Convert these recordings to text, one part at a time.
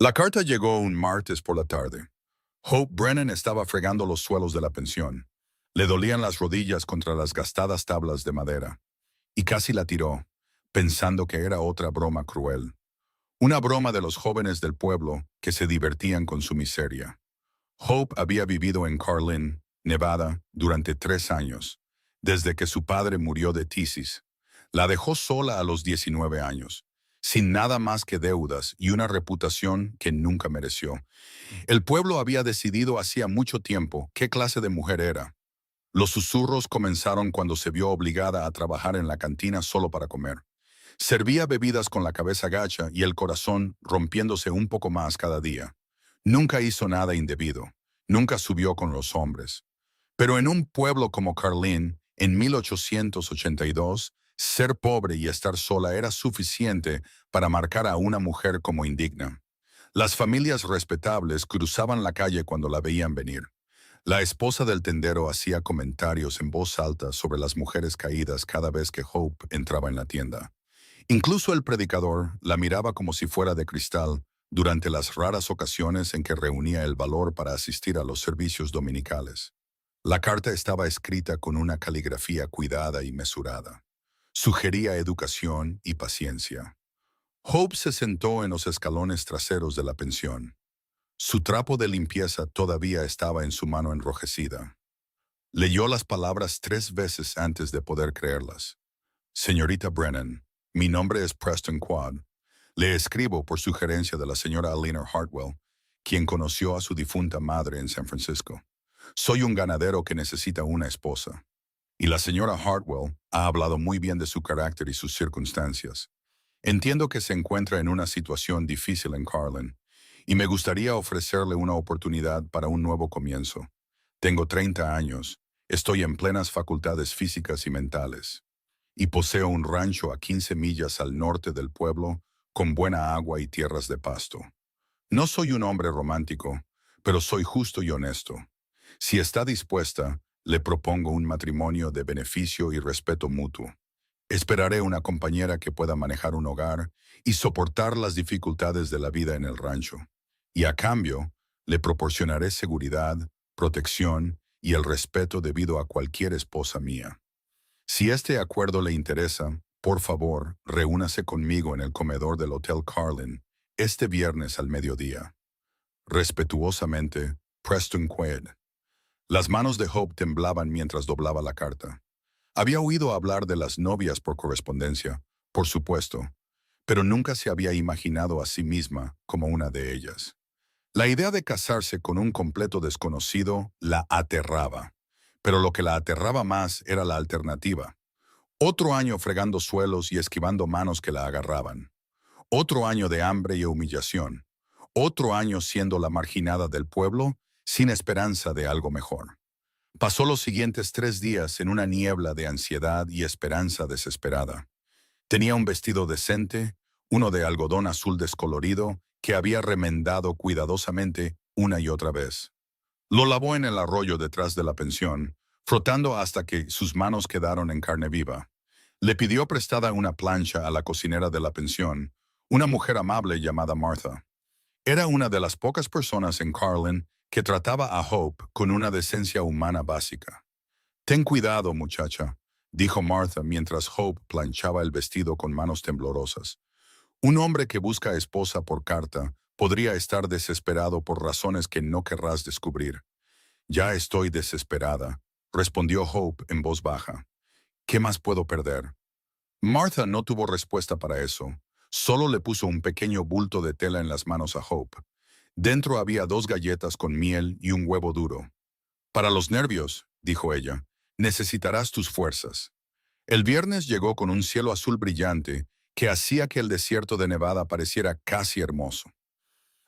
La carta llegó un martes por la tarde. Hope Brennan estaba fregando los suelos de la pensión. Le dolían las rodillas contra las gastadas tablas de madera, y casi la tiró, pensando que era otra broma cruel. Una broma de los jóvenes del pueblo que se divertían con su miseria. Hope había vivido en Carlin, Nevada, durante 3 años, desde que su padre murió de tisis. La dejó sola a los 19 años, sin nada más que deudas y una reputación que nunca mereció. El pueblo había decidido hacía mucho tiempo qué clase de mujer era. Los susurros comenzaron cuando se vio obligada a trabajar en la cantina solo para comer. Servía bebidas con la cabeza gacha y el corazón rompiéndose un poco más cada día. Nunca hizo nada indebido. Nunca subió con los hombres. Pero en un pueblo como Carlin, en 1882, ser pobre y estar sola era suficiente para marcar a una mujer como indigna. Las familias respetables cruzaban la calle cuando la veían venir. La esposa del tendero hacía comentarios en voz alta sobre las mujeres caídas cada vez que Hope entraba en la tienda. Incluso el predicador la miraba como si fuera de cristal durante las raras ocasiones en que reunía el valor para asistir a los servicios dominicales. La carta estaba escrita con una caligrafía cuidada y mesurada. Sugería educación y paciencia. Hope se sentó en los escalones traseros de la pensión. Su trapo de limpieza todavía estaba en su mano enrojecida. Leyó las palabras 3 veces antes de poder creerlas. Señorita Brennan, mi nombre es Preston Quad. Le escribo por sugerencia de la señora Alina Hartwell, quien conoció a su difunta madre en San Francisco. Soy un ganadero que necesita una esposa. Y la señora Hartwell ha hablado muy bien de su carácter y sus circunstancias. Entiendo que se encuentra en una situación difícil en Carlin, y me gustaría ofrecerle una oportunidad para un nuevo comienzo. Tengo 30 años, estoy en plenas facultades físicas y mentales, y poseo un rancho a 15 millas al norte del pueblo con buena agua y tierras de pasto. No soy un hombre romántico, pero soy justo y honesto. Si está dispuesta, le propongo un matrimonio de beneficio y respeto mutuo. Esperaré una compañera que pueda manejar un hogar y soportar las dificultades de la vida en el rancho. Y a cambio, le proporcionaré seguridad, protección y el respeto debido a cualquier esposa mía. Si este acuerdo le interesa, por favor, reúnase conmigo en el comedor del Hotel Carlin este viernes al mediodía. Respetuosamente, Preston Quaid. Las manos de Hope temblaban mientras doblaba la carta. Había oído hablar de las novias por correspondencia, por supuesto, pero nunca se había imaginado a sí misma como una de ellas. La idea de casarse con un completo desconocido la aterraba, pero lo que la aterraba más era la alternativa. Otro año fregando suelos y esquivando manos que la agarraban. Otro año de hambre y humillación. Otro año siendo la marginada del pueblo sin esperanza de algo mejor. Pasó los siguientes 3 días en una niebla de ansiedad y esperanza desesperada. Tenía un vestido decente, uno de algodón azul descolorido, que había remendado cuidadosamente una y otra vez. Lo lavó en el arroyo detrás de la pensión, frotando hasta que sus manos quedaron en carne viva. Le pidió prestada una plancha a la cocinera de la pensión, una mujer amable llamada Martha. Era una de las pocas personas en Carlin que trataba a Hope con una decencia humana básica. «Ten cuidado, muchacha», dijo Martha mientras Hope planchaba el vestido con manos temblorosas. «Un hombre que busca esposa por carta podría estar desesperado por razones que no querrás descubrir». «Ya estoy desesperada», respondió Hope en voz baja. «¿Qué más puedo perder?». Martha no tuvo respuesta para eso. Solo le puso un pequeño bulto de tela en las manos a Hope. Dentro había 2 galletas con miel y un huevo duro. «Para los nervios», dijo ella, «necesitarás tus fuerzas». El viernes llegó con un cielo azul brillante que hacía que el desierto de Nevada pareciera casi hermoso.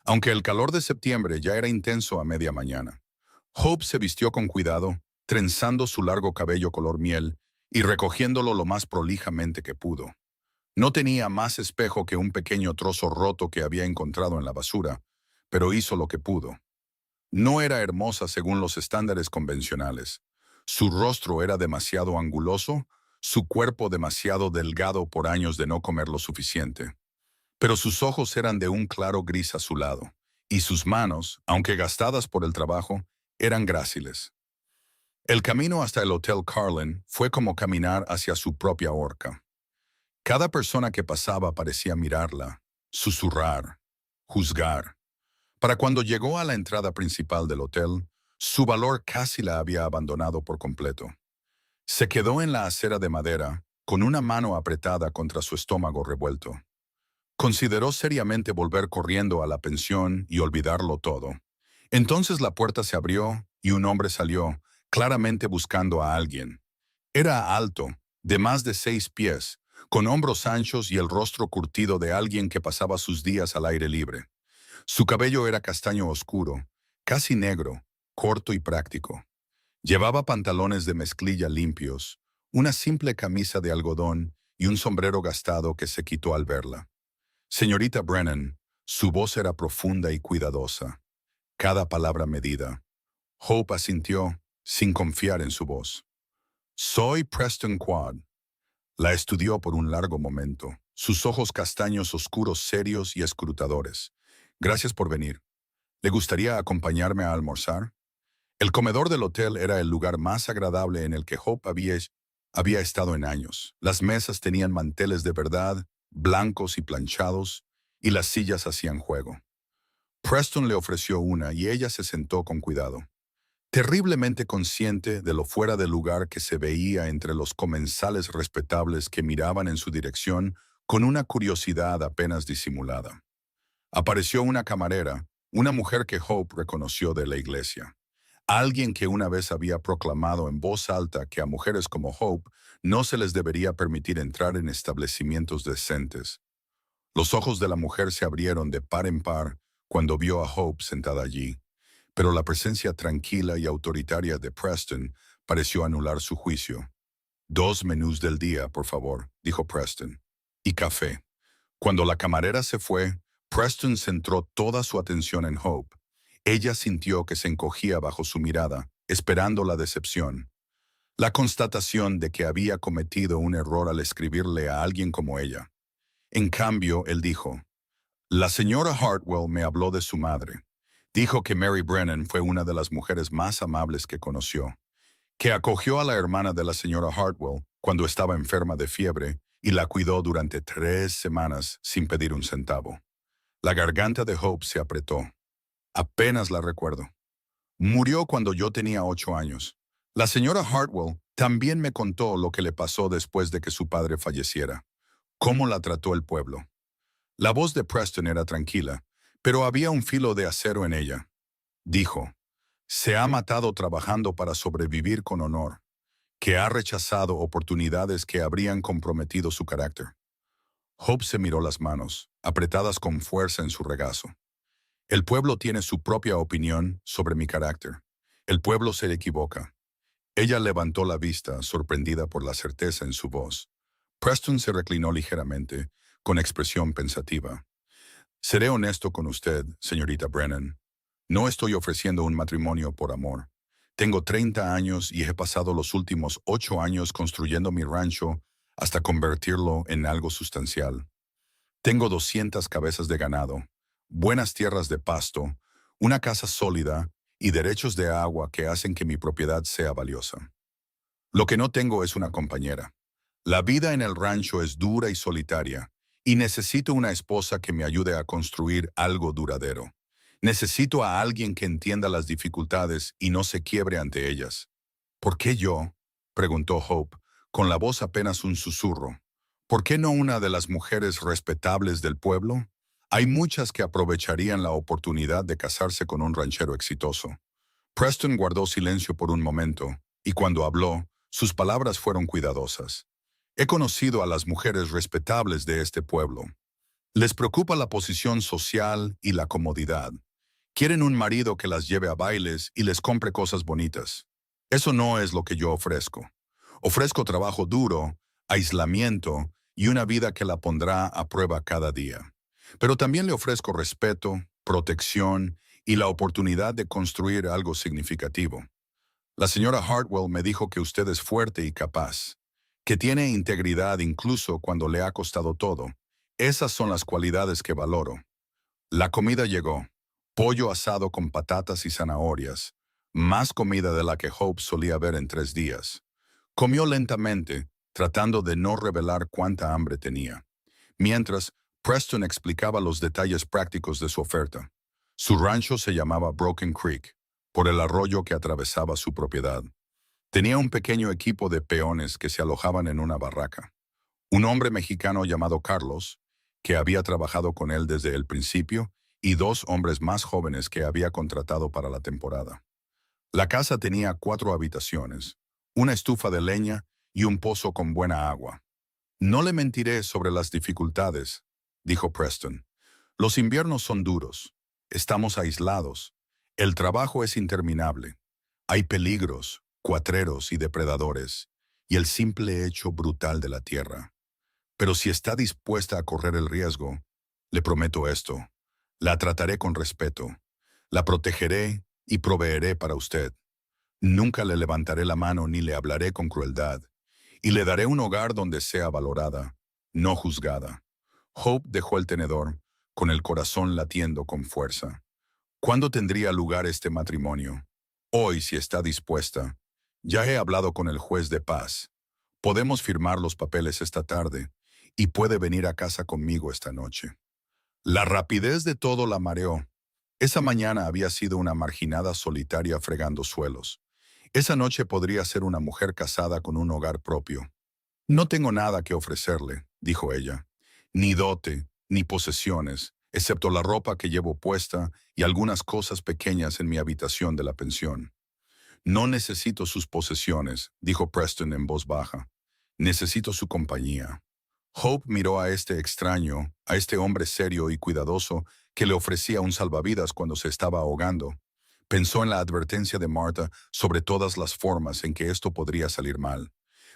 Aunque el calor de septiembre ya era intenso a media mañana. Hope se vistió con cuidado, trenzando su largo cabello color miel y recogiéndolo lo más prolijamente que pudo. No tenía más espejo que un pequeño trozo roto que había encontrado en la basura, pero hizo lo que pudo. No era hermosa según los estándares convencionales. Su rostro era demasiado anguloso, su cuerpo demasiado delgado por años de no comer lo suficiente. pero sus ojos eran de un claro gris azulado, y sus manos, aunque gastadas por el trabajo, eran gráciles. El camino hasta el Hotel Carlin fue como caminar hacia su propia horca. Cada persona que pasaba parecía mirarla, susurrar, juzgar. Para cuando llegó a la entrada principal del hotel, su valor casi la había abandonado por completo. Se quedó en la acera de madera, con una mano apretada contra su estómago revuelto. Consideró seriamente volver corriendo a la pensión y olvidarlo todo. Entonces la puerta se abrió y un hombre salió, claramente buscando a alguien. Era alto, de más de 6 pies, con hombros anchos y el rostro curtido de alguien que pasaba sus días al aire libre. Su cabello era castaño oscuro, casi negro, corto y práctico. Llevaba pantalones de mezclilla limpios, una simple camisa de algodón y un sombrero gastado que se quitó al verla. Señorita Brennan, su voz era profunda y cuidadosa, cada palabra medida. Hope asintió, sin confiar en su voz. Soy Preston Quad. La estudió por un largo momento, sus ojos castaños oscuros serios y escrutadores. Gracias por venir. ¿Le gustaría acompañarme a almorzar? El comedor del hotel era el lugar más agradable en el que Hope había estado en años. Las mesas tenían manteles de verdad, blancos y planchados, y las sillas hacían juego. Preston le ofreció una y ella se sentó con cuidado, terriblemente consciente de lo fuera de lugar que se veía entre los comensales respetables que miraban en su dirección con una curiosidad apenas disimulada. Apareció una camarera, una mujer que Hope reconoció de la iglesia. Alguien que una vez había proclamado en voz alta que a mujeres como Hope no se les debería permitir entrar en establecimientos decentes. Los ojos de la mujer se abrieron de par en par cuando vio a Hope sentada allí, pero la presencia tranquila y autoritaria de Preston pareció anular su juicio. 2 menús del día, por favor, dijo Preston. Y café. Cuando la camarera se fue, Preston centró toda su atención en Hope. Ella sintió que se encogía bajo su mirada, esperando la decepción. La constatación de que había cometido un error al escribirle a alguien como ella. En cambio, él dijo, la señora Hartwell me habló de su madre. Dijo que Mary Brennan fue una de las mujeres más amables que conoció, que acogió a la hermana de la señora Hartwell cuando estaba enferma de fiebre y la cuidó durante 3 semanas sin pedir un centavo. La garganta de Hope se apretó. Apenas la recuerdo. Murió cuando yo tenía 8 años. La señora Hartwell también me contó lo que le pasó después de que su padre falleciera, cómo la trató el pueblo. La voz de Preston era tranquila, pero había un filo de acero en ella. Dijo, se ha matado trabajando para sobrevivir con honor, que ha rechazado oportunidades que habrían comprometido su carácter. Hope se miró las manos, apretadas con fuerza en su regazo. El pueblo tiene su propia opinión sobre mi carácter. El pueblo se equivoca. Ella levantó la vista, sorprendida por la certeza en su voz. Preston se reclinó ligeramente, con expresión pensativa. Seré honesto con usted, señorita Brennan. No estoy ofreciendo un matrimonio por amor. Tengo 30 años y he pasado los últimos 8 años construyendo mi rancho hasta convertirlo en algo sustancial. Tengo 200 cabezas de ganado, buenas tierras de pasto, una casa sólida y derechos de agua que hacen que mi propiedad sea valiosa. Lo que no tengo es una compañera. La vida en el rancho es dura y solitaria, y necesito una esposa que me ayude a construir algo duradero. Necesito a alguien que entienda las dificultades y no se quiebre ante ellas. ¿Por qué yo?, preguntó Hope, con la voz apenas un susurro. ¿Por qué no una de las mujeres respetables del pueblo? Hay muchas que aprovecharían la oportunidad de casarse con un ranchero exitoso. Preston guardó silencio por un momento, y cuando habló, sus palabras fueron cuidadosas. He conocido a las mujeres respetables de este pueblo. Les preocupa la posición social y la comodidad. Quieren un marido que las lleve a bailes y les compre cosas bonitas. Eso no es lo que yo ofrezco. Ofrezco trabajo duro, aislamiento y una vida que la pondrá a prueba cada día. Pero también le ofrezco respeto, protección y la oportunidad de construir algo significativo. La señora Hartwell me dijo que usted es fuerte y capaz, que tiene integridad incluso cuando le ha costado todo. Esas son las cualidades que valoro. La comida llegó. Pollo asado con patatas y zanahorias. Más comida de la que Hope solía ver en 3 días. Comió lentamente, tratando de no revelar cuánta hambre tenía. Mientras, Preston explicaba los detalles prácticos de su oferta. Su rancho se llamaba Broken Creek, por el arroyo que atravesaba su propiedad. Tenía un pequeño equipo de peones que se alojaban en una barraca. Un hombre mexicano llamado Carlos, que había trabajado con él desde el principio, y 2 hombres más jóvenes que había contratado para la temporada. La casa tenía 4 habitaciones, una estufa de leña y un pozo con buena agua. No le mentiré sobre las dificultades, dijo Preston. Los inviernos son duros. Estamos aislados. El trabajo es interminable. Hay peligros, cuatreros y depredadores, y el simple hecho brutal de la tierra. Pero si está dispuesta a correr el riesgo, le prometo esto. La trataré con respeto. La protegeré y proveeré para usted. Nunca le levantaré la mano ni le hablaré con crueldad. Y le daré un hogar donde sea valorada, no juzgada. Hope dejó el tenedor, con el corazón latiendo con fuerza. ¿Cuándo tendría lugar este matrimonio? Hoy, si está dispuesta. Ya he hablado con el juez de paz. Podemos firmar los papeles esta tarde, y puede venir a casa conmigo esta noche. La rapidez de todo la mareó. Esa mañana había sido una marginada solitaria fregando suelos. Esa noche podría ser una mujer casada con un hogar propio. No tengo nada que ofrecerle, dijo ella. Ni dote, ni posesiones, excepto la ropa que llevo puesta y algunas cosas pequeñas en mi habitación de la pensión. No necesito sus posesiones, dijo Preston en voz baja. Necesito su compañía. Hope miró a este extraño, a este hombre serio y cuidadoso que le ofrecía un salvavidas cuando se estaba ahogando. Pensó en la advertencia de Martha sobre todas las formas en que esto podría salir mal.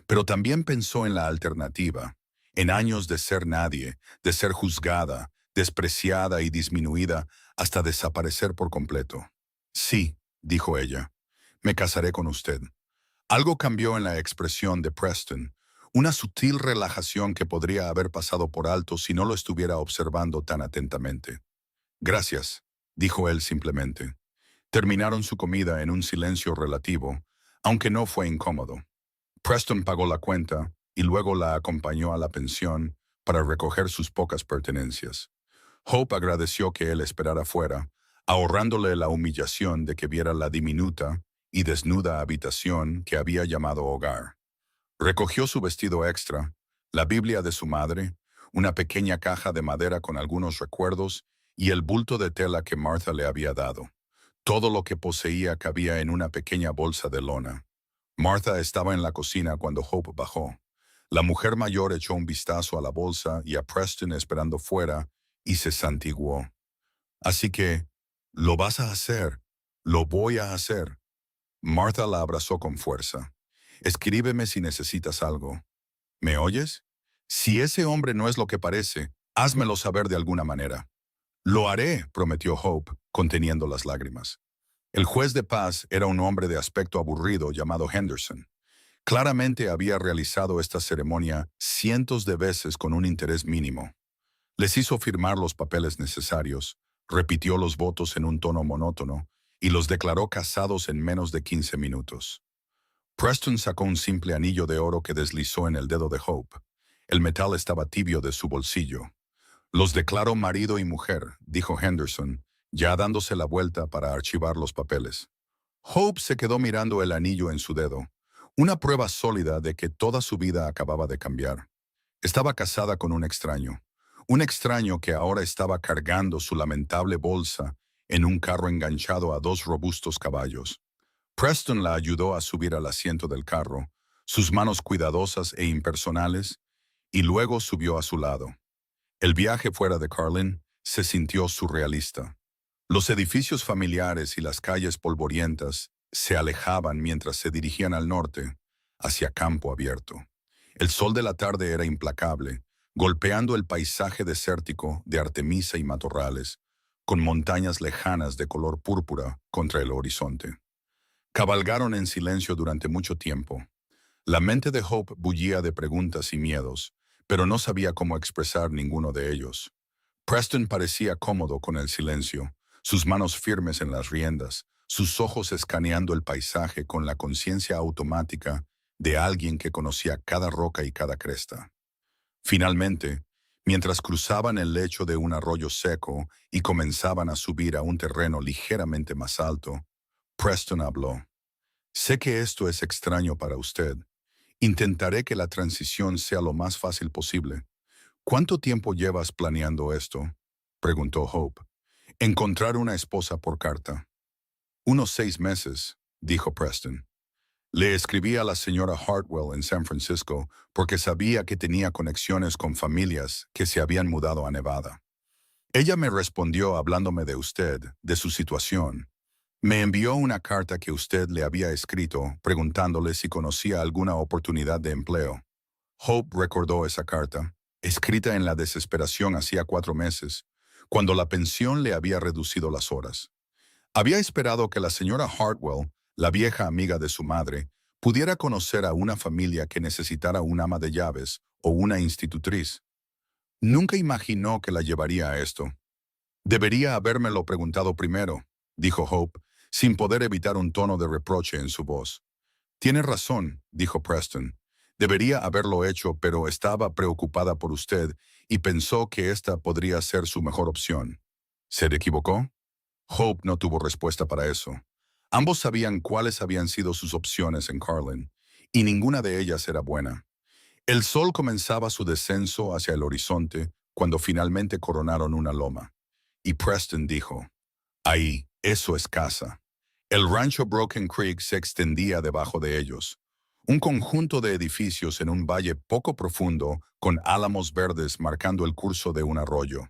Pero también pensó en la alternativa, en años de ser nadie, de ser juzgada, despreciada y disminuida hasta desaparecer por completo. Sí, dijo ella, me casaré con usted. Algo cambió en la expresión de Preston, una sutil relajación que podría haber pasado por alto si no lo estuviera observando tan atentamente. Gracias, dijo él simplemente. Terminaron su comida en un silencio relativo, aunque no fue incómodo. Preston pagó la cuenta y luego la acompañó a la pensión para recoger sus pocas pertenencias. Hope agradeció que él esperara fuera, ahorrándole la humillación de que viera la diminuta y desnuda habitación que había llamado hogar. Recogió su vestido extra, la Biblia de su madre, una pequeña caja de madera con algunos recuerdos y el bulto de tela que Martha le había dado. Todo lo que poseía cabía en una pequeña bolsa de lona. Martha estaba en la cocina cuando Hope bajó. La mujer mayor echó un vistazo a la bolsa y a Preston esperando fuera y se santiguó. Así que, lo vas a hacer, lo voy a hacer. Martha la abrazó con fuerza. Escríbeme si necesitas algo. ¿Me oyes? Si ese hombre no es lo que parece, házmelo saber de alguna manera. Lo haré, prometió Hope, conteniendo las lágrimas. El juez de paz era un hombre de aspecto aburrido llamado Henderson. Claramente había realizado esta ceremonia cientos de veces con un interés mínimo. Les hizo firmar los papeles necesarios, repitió los votos en un tono monótono y los declaró casados en menos de 15 minutos. Preston sacó un simple anillo de oro que deslizó en el dedo de Hope. El metal estaba tibio de su bolsillo. Los declaro marido y mujer, dijo Henderson, ya dándose la vuelta para archivar los papeles. Hope se quedó mirando el anillo en su dedo, una prueba sólida de que toda su vida acababa de cambiar. Estaba casada con un extraño que ahora estaba cargando su lamentable bolsa en un carro enganchado a 2 robustos caballos. Preston la ayudó a subir al asiento del carro, sus manos cuidadosas e impersonales, y luego subió a su lado. El viaje fuera de Carlin se sintió surrealista. Los edificios familiares y las calles polvorientas se alejaban mientras se dirigían al norte, hacia campo abierto. El sol de la tarde era implacable, golpeando el paisaje desértico de Artemisa y matorrales, con montañas lejanas de color púrpura contra el horizonte. Cabalgaron en silencio durante mucho tiempo. La mente de Hope bullía de preguntas y miedos, pero no sabía cómo expresar ninguno de ellos. Preston parecía cómodo con el silencio, sus manos firmes en las riendas, sus ojos escaneando el paisaje con la conciencia automática de alguien que conocía cada roca y cada cresta. Finalmente, mientras cruzaban el lecho de un arroyo seco y comenzaban a subir a un terreno ligeramente más alto, Preston habló. Sé que esto es extraño para usted. Intentaré que la transición sea lo más fácil posible. ¿Cuánto tiempo llevas planeando esto? Preguntó Hope. Encontrar una esposa por carta. Unos 6 meses, dijo Preston. Le escribí a la señora Hartwell en San Francisco porque sabía que tenía conexiones con familias que se habían mudado a Nevada. Ella me respondió hablándome de usted, de su situación. Me envió una carta que usted le había escrito preguntándole si conocía alguna oportunidad de empleo. Hope recordó esa carta, escrita en la desesperación hacía 4 meses, cuando la pensión le había reducido las horas. Había esperado que la señora Hartwell, la vieja amiga de su madre, pudiera conocer a una familia que necesitara un ama de llaves o una institutriz. Nunca imaginó que la llevaría a esto. Debería habérmelo preguntado primero, dijo Hope, sin poder evitar un tono de reproche en su voz. Tiene razón, dijo Preston. Debería haberlo hecho, pero estaba preocupada por usted y pensó que esta podría ser su mejor opción. ¿Se equivocó? Hope no tuvo respuesta para eso. Ambos sabían cuáles habían sido sus opciones en Carlin, y ninguna de ellas era buena. El sol comenzaba su descenso hacia el horizonte cuando finalmente coronaron una loma. Y Preston dijo, ahí, eso es casa. El rancho Broken Creek se extendía debajo de ellos. Un conjunto de edificios en un valle poco profundo con álamos verdes marcando el curso de un arroyo.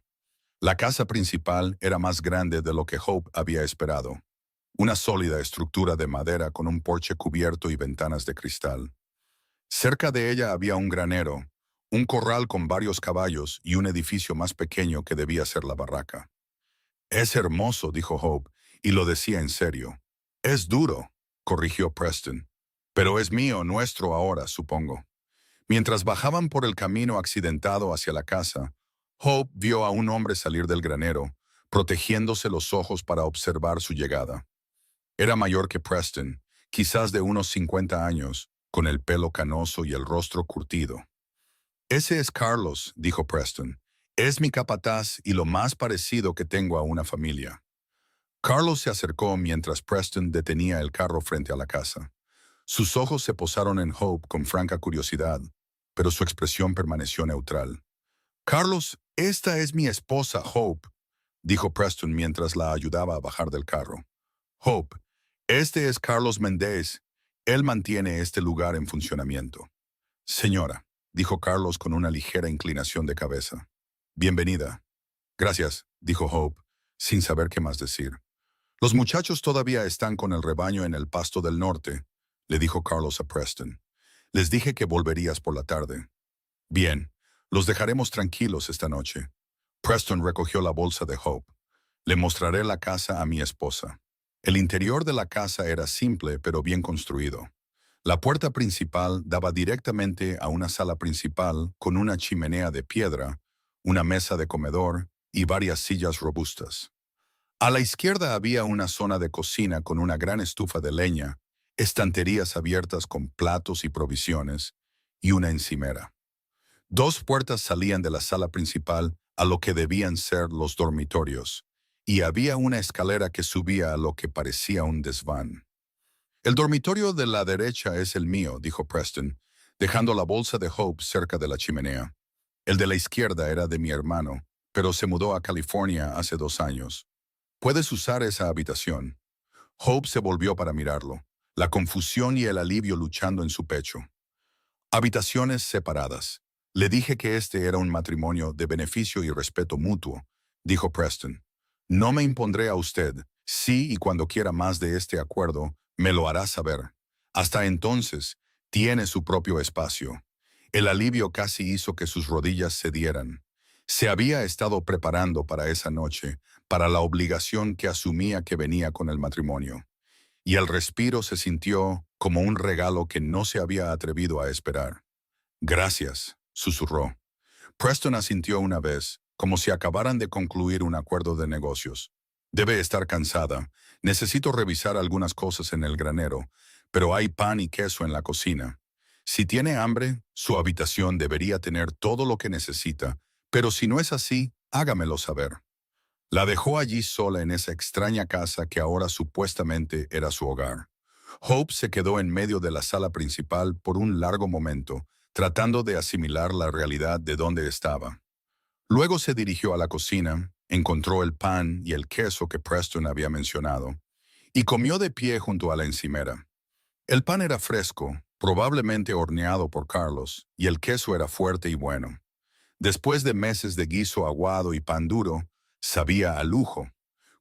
La casa principal era más grande de lo que Hope había esperado. Una sólida estructura de madera con un porche cubierto y ventanas de cristal. Cerca de ella había un granero, un corral con varios caballos y un edificio más pequeño que debía ser la barraca. Es hermoso, dijo Hope, y lo decía en serio. Es duro, corrigió Preston. Pero es mío, nuestro ahora, supongo. Mientras bajaban por el camino accidentado hacia la casa, Hope vio a un hombre salir del granero, protegiéndose los ojos para observar su llegada. Era mayor que Preston, quizás de unos 50 años, con el pelo canoso y el rostro curtido. Ese es Carlos, dijo Preston. Es mi capataz y lo más parecido que tengo a una familia. Carlos se acercó mientras Preston detenía el carro frente a la casa. Sus ojos se posaron en Hope con franca curiosidad, pero su expresión permaneció neutral. Carlos, esta es mi esposa, Hope, dijo Preston mientras la ayudaba a bajar del carro. Hope, este es Carlos Méndez. Él mantiene este lugar en funcionamiento. Señora, dijo Carlos con una ligera inclinación de cabeza. Bienvenida. Gracias, dijo Hope, sin saber qué más decir. Los muchachos todavía están con el rebaño en el pasto del norte, le dijo Carlos a Preston. Les dije que volverías por la tarde. Bien, los dejaremos tranquilos esta noche. Preston recogió la bolsa de Hope. Le mostraré la casa a mi esposa. El interior de la casa era simple pero bien construido. La puerta principal daba directamente a una sala principal con una chimenea de piedra, una mesa de comedor y varias sillas robustas. A la izquierda había una zona de cocina con una gran estufa de leña, estanterías abiertas con platos y provisiones, y una encimera. 2 puertas salían de la sala principal a lo que debían ser los dormitorios, y había una escalera que subía a lo que parecía un desván. El dormitorio de la derecha es el mío, dijo Preston, dejando la bolsa de Hope cerca de la chimenea. El de la izquierda era de mi hermano, pero se mudó a California hace 2 años. Puedes usar esa habitación. Hope se volvió para mirarlo, la confusión y el alivio luchando en su pecho. Habitaciones separadas. Le dije que este era un matrimonio de beneficio y respeto mutuo, dijo Preston. No me impondré a usted. Sí, y cuando quiera más de este acuerdo, me lo hará saber. Hasta entonces, tiene su propio espacio. El alivio casi hizo que sus rodillas cedieran. Se había estado preparando para esa noche, para la obligación que asumía que venía con el matrimonio. Y el respiro se sintió como un regalo que no se había atrevido a esperar. Gracias, susurró. Preston asintió una vez, como si acabaran de concluir un acuerdo de negocios. Debe estar cansada. Necesito revisar algunas cosas en el granero, pero hay pan y queso en la cocina. Si tiene hambre, su habitación debería tener todo lo que necesita, pero si no es así, hágamelo saber. La dejó allí sola en esa extraña casa que ahora supuestamente era su hogar. Hope se quedó en medio de la sala principal por un largo momento, tratando de asimilar la realidad de donde estaba. Luego se dirigió a la cocina, encontró el pan y el queso que Preston había mencionado, y comió de pie junto a la encimera. El pan era fresco, probablemente horneado por Carlos, y el queso era fuerte y bueno. Después de meses de guiso aguado y pan duro, sabía a lujo.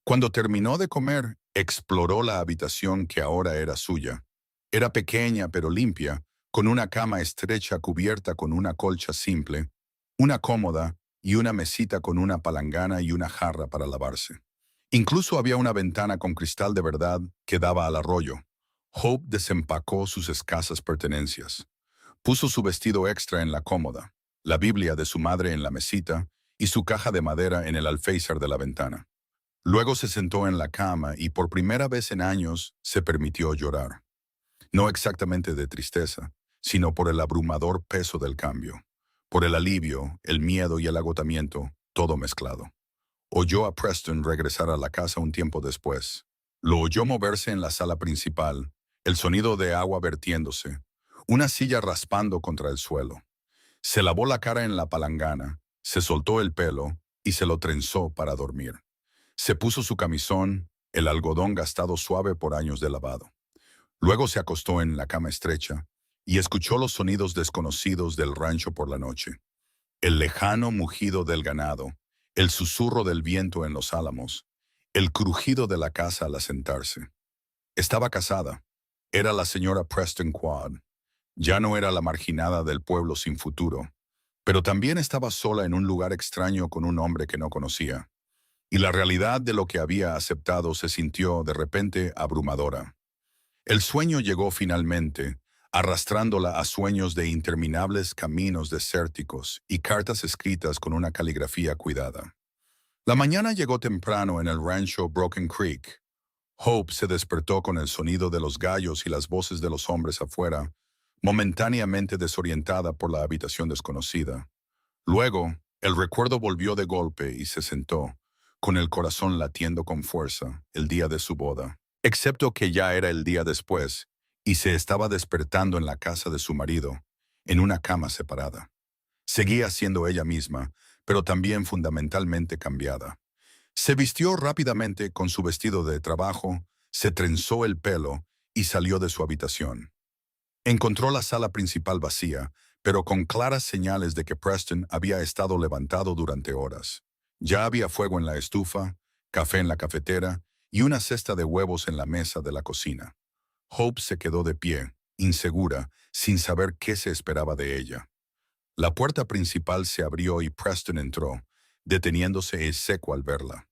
Cuando terminó de comer, exploró la habitación que ahora era suya. Era pequeña pero limpia, con una cama estrecha cubierta con una colcha simple, una cómoda y una mesita con una palangana y una jarra para lavarse. Incluso había una ventana con cristal de verdad que daba al arroyo. Hope desempacó sus escasas pertenencias. Puso su vestido extra en la cómoda, la Biblia de su madre en la mesita y su caja de madera en el alféizar de la ventana. Luego se sentó en la cama y por primera vez en años se permitió llorar. No exactamente de tristeza, sino por el abrumador peso del cambio, por el alivio, el miedo y el agotamiento, todo mezclado. Oyó a Preston regresar a la casa un tiempo después. Lo oyó moverse en la sala principal, el sonido de agua vertiéndose, una silla raspando contra el suelo. Se lavó la cara en la palangana, se soltó el pelo y se lo trenzó para dormir. Se puso su camisón, el algodón gastado suave por años de lavado. Luego se acostó en la cama estrecha y escuchó los sonidos desconocidos del rancho por la noche. El lejano mugido del ganado, el susurro del viento en los álamos, el crujido de la casa al asentarse. Estaba casada. Era la señora Preston Quad. Ya no era la marginada del pueblo sin futuro, pero también estaba sola en un lugar extraño con un hombre que no conocía. Y la realidad de lo que había aceptado se sintió de repente abrumadora. El sueño llegó finalmente, arrastrándola a sueños de interminables caminos desérticos y cartas escritas con una caligrafía cuidada. La mañana llegó temprano en el rancho Broken Creek. Hope se despertó con el sonido de los gallos y las voces de los hombres afuera, momentáneamente desorientada por la habitación desconocida. Luego, el recuerdo volvió de golpe y se sentó, con el corazón latiendo con fuerza, el día de su boda. Excepto que ya era el día después, y se estaba despertando en la casa de su marido, en una cama separada. Seguía siendo ella misma, pero también fundamentalmente cambiada. Se vistió rápidamente con su vestido de trabajo, se trenzó el pelo y salió de su habitación. Encontró la sala principal vacía, pero con claras señales de que Preston había estado levantado durante horas. Ya había fuego en la estufa, café en la cafetera y una cesta de huevos en la mesa de la cocina. Hope se quedó de pie, insegura, sin saber qué se esperaba de ella. La puerta principal se abrió y Preston entró, deteniéndose en seco al verla.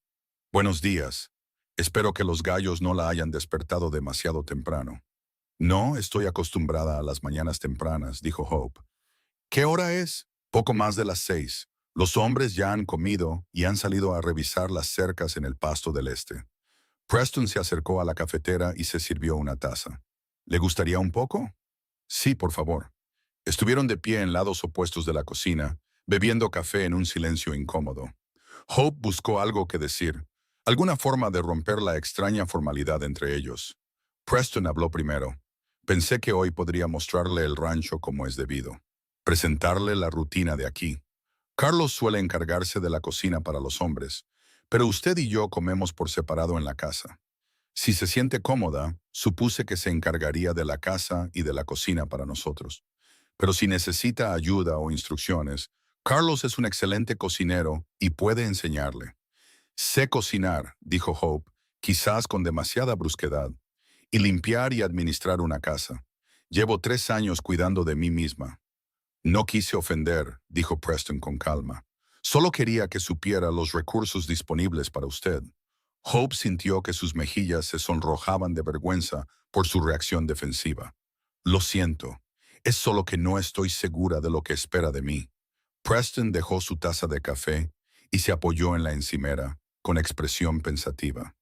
«Buenos días. Espero que los gallos no la hayan despertado demasiado temprano». «No, estoy acostumbrada a las mañanas tempranas», dijo Hope. «¿Qué hora es?» «Poco más de las 6. Los hombres ya han comido y han salido a revisar las cercas en el pasto del este». Preston se acercó a la cafetera y se sirvió una taza. «¿Le gustaría un poco?» «Sí, por favor». Estuvieron de pie en lados opuestos de la cocina, bebiendo café en un silencio incómodo. Hope buscó algo que decir, alguna forma de romper la extraña formalidad entre ellos. Preston habló primero. «Pensé que hoy podría mostrarle el rancho como es debido. Presentarle la rutina de aquí. Carlos suele encargarse de la cocina para los hombres, pero usted y yo comemos por separado en la casa. Si se siente cómoda, supuse que se encargaría de la casa y de la cocina para nosotros. Pero si necesita ayuda o instrucciones, Carlos es un excelente cocinero y puede enseñarle». «Sé cocinar», dijo Hope, quizás con demasiada brusquedad, «y limpiar y administrar una casa. Llevo 3 años cuidando de mí misma». «No quise ofender», dijo Preston con calma. «Solo quería que supiera los recursos disponibles para usted». Hope sintió que sus mejillas se sonrojaban de vergüenza por su reacción defensiva. «Lo siento. Es solo que no estoy segura de lo que espera de mí». Preston dejó su taza de café y se apoyó en la encimera, con expresión pensativa.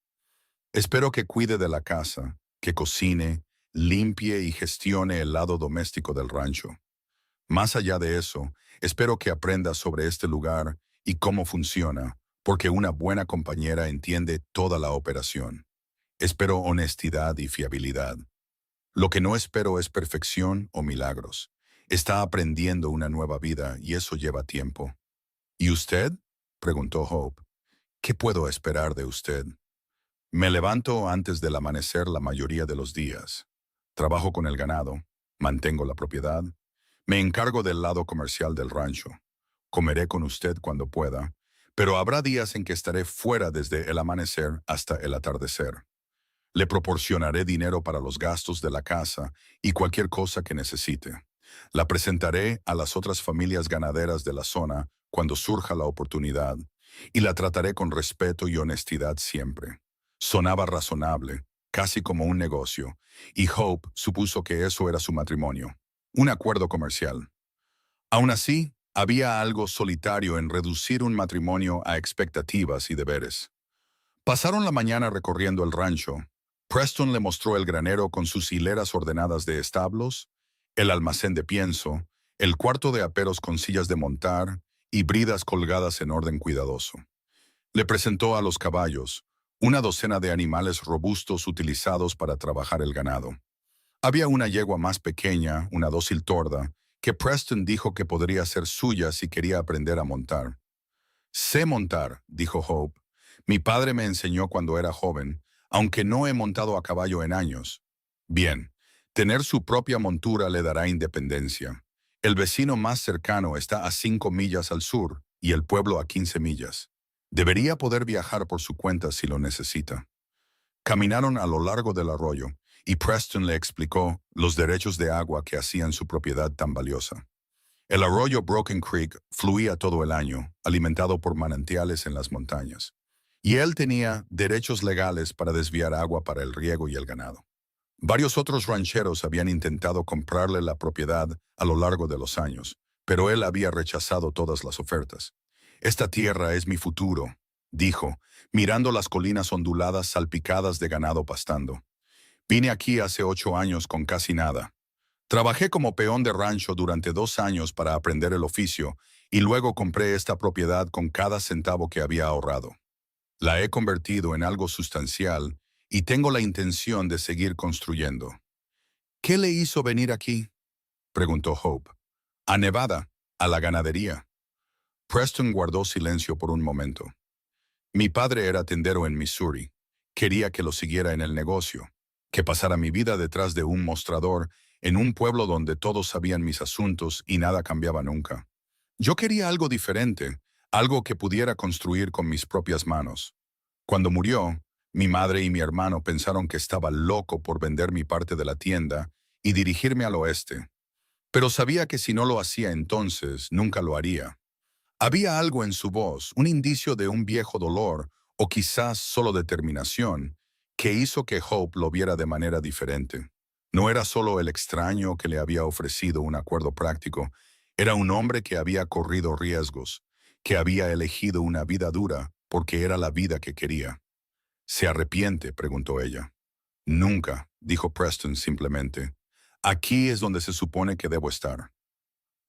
Espero que cuide de la casa, que cocine, limpie y gestione el lado doméstico del rancho. Más allá de eso, espero que aprenda sobre este lugar y cómo funciona, porque una buena compañera entiende toda la operación. Espero honestidad y fiabilidad. Lo que no espero es perfección o milagros. Está aprendiendo una nueva vida y eso lleva tiempo. ¿Y usted?, preguntó Hope. ¿Qué puedo esperar de usted? Me levanto antes del amanecer la mayoría de los días. Trabajo con el ganado, mantengo la propiedad, me encargo del lado comercial del rancho. Comeré con usted cuando pueda, pero habrá días en que estaré fuera desde el amanecer hasta el atardecer. Le proporcionaré dinero para los gastos de la casa y cualquier cosa que necesite. La presentaré a las otras familias ganaderas de la zona cuando surja la oportunidad y la trataré con respeto y honestidad siempre. Sonaba razonable, casi como un negocio, y Hope supuso que eso era su matrimonio, un acuerdo comercial. Aún así, había algo solitario en reducir un matrimonio a expectativas y deberes. Pasaron la mañana recorriendo el rancho. Preston le mostró el granero con sus hileras ordenadas de establos, el almacén de pienso, el cuarto de aperos con sillas de montar y bridas colgadas en orden cuidadoso. Le presentó a los caballos, una docena de animales robustos utilizados para trabajar el ganado. Había una yegua más pequeña, una dócil torda, que Preston dijo que podría ser suya si quería aprender a montar. Sé montar, dijo Hope. Mi padre me enseñó cuando era joven, aunque no he montado a caballo en años. Bien, tener su propia montura le dará independencia. El vecino más cercano está a 5 millas al sur y el pueblo a 15 millas. Debería poder viajar por su cuenta si lo necesita. Caminaron a lo largo del arroyo y Preston le explicó los derechos de agua que hacían su propiedad tan valiosa. El arroyo Broken Creek fluía todo el año, alimentado por manantiales en las montañas, y él tenía derechos legales para desviar agua para el riego y el ganado. Varios otros rancheros habían intentado comprarle la propiedad a lo largo de los años, pero él había rechazado todas las ofertas. Esta tierra es mi futuro, dijo, mirando las colinas onduladas salpicadas de ganado pastando. Vine aquí hace 8 años con casi nada. Trabajé como peón de rancho durante 2 años para aprender el oficio y luego compré esta propiedad con cada centavo que había ahorrado. La he convertido en algo sustancial y tengo la intención de seguir construyendo. ¿Qué le hizo venir aquí?, preguntó Hope. A Nevada, a la ganadería. Preston guardó silencio por un momento. Mi padre era tendero en Missouri. Quería que lo siguiera en el negocio, que pasara mi vida detrás de un mostrador en un pueblo donde todos sabían mis asuntos y nada cambiaba nunca. Yo quería algo diferente, algo que pudiera construir con mis propias manos. Cuando murió, mi madre y mi hermano pensaron que estaba loco por vender mi parte de la tienda y dirigirme al oeste. Pero sabía que si no lo hacía entonces, nunca lo haría. Había algo en su voz, un indicio de un viejo dolor, o quizás solo determinación, que hizo que Hope lo viera de manera diferente. No era solo el extraño que le había ofrecido un acuerdo práctico, era un hombre que había corrido riesgos, que había elegido una vida dura porque era la vida que quería. ¿Se arrepiente?, preguntó ella. Nunca, dijo Preston simplemente. Aquí es donde se supone que debo estar.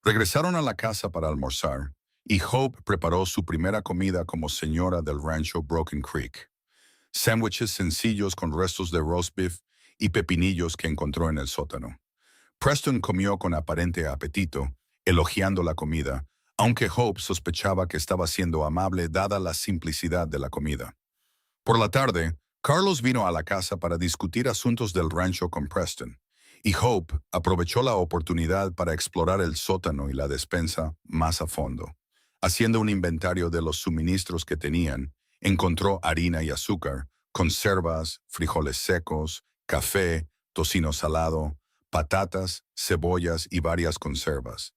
Regresaron a la casa para almorzar, y Hope preparó su primera comida como señora del rancho Broken Creek. Sándwiches sencillos con restos de roast beef y pepinillos que encontró en el sótano. Preston comió con aparente apetito, elogiando la comida, aunque Hope sospechaba que estaba siendo amable dada la simplicidad de la comida. Por la tarde, Carlos vino a la casa para discutir asuntos del rancho con Preston, y Hope aprovechó la oportunidad para explorar el sótano y la despensa más a fondo. Haciendo un inventario de los suministros que tenían, encontró harina y azúcar, conservas, frijoles secos, café, tocino salado, patatas, cebollas y varias conservas.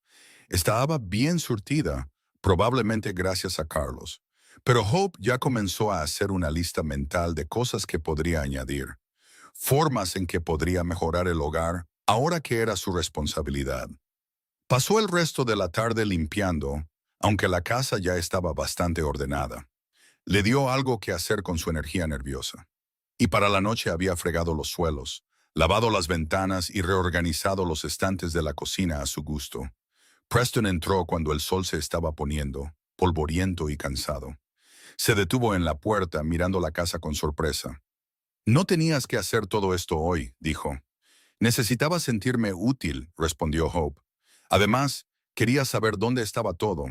Estaba bien surtida, probablemente gracias a Carlos. Pero Hope ya comenzó a hacer una lista mental de cosas que podría añadir, formas en que podría mejorar el hogar ahora que era su responsabilidad. Pasó el resto de la tarde limpiando, aunque la casa ya estaba bastante ordenada. Le dio algo que hacer con su energía nerviosa. Y para la noche había fregado los suelos, lavado las ventanas y reorganizado los estantes de la cocina a su gusto. Preston entró cuando el sol se estaba poniendo, polvoriento y cansado. Se detuvo en la puerta mirando la casa con sorpresa. «No tenías que hacer todo esto hoy», dijo. «Necesitaba sentirme útil», respondió Hope. Además, quería saber dónde estaba todo.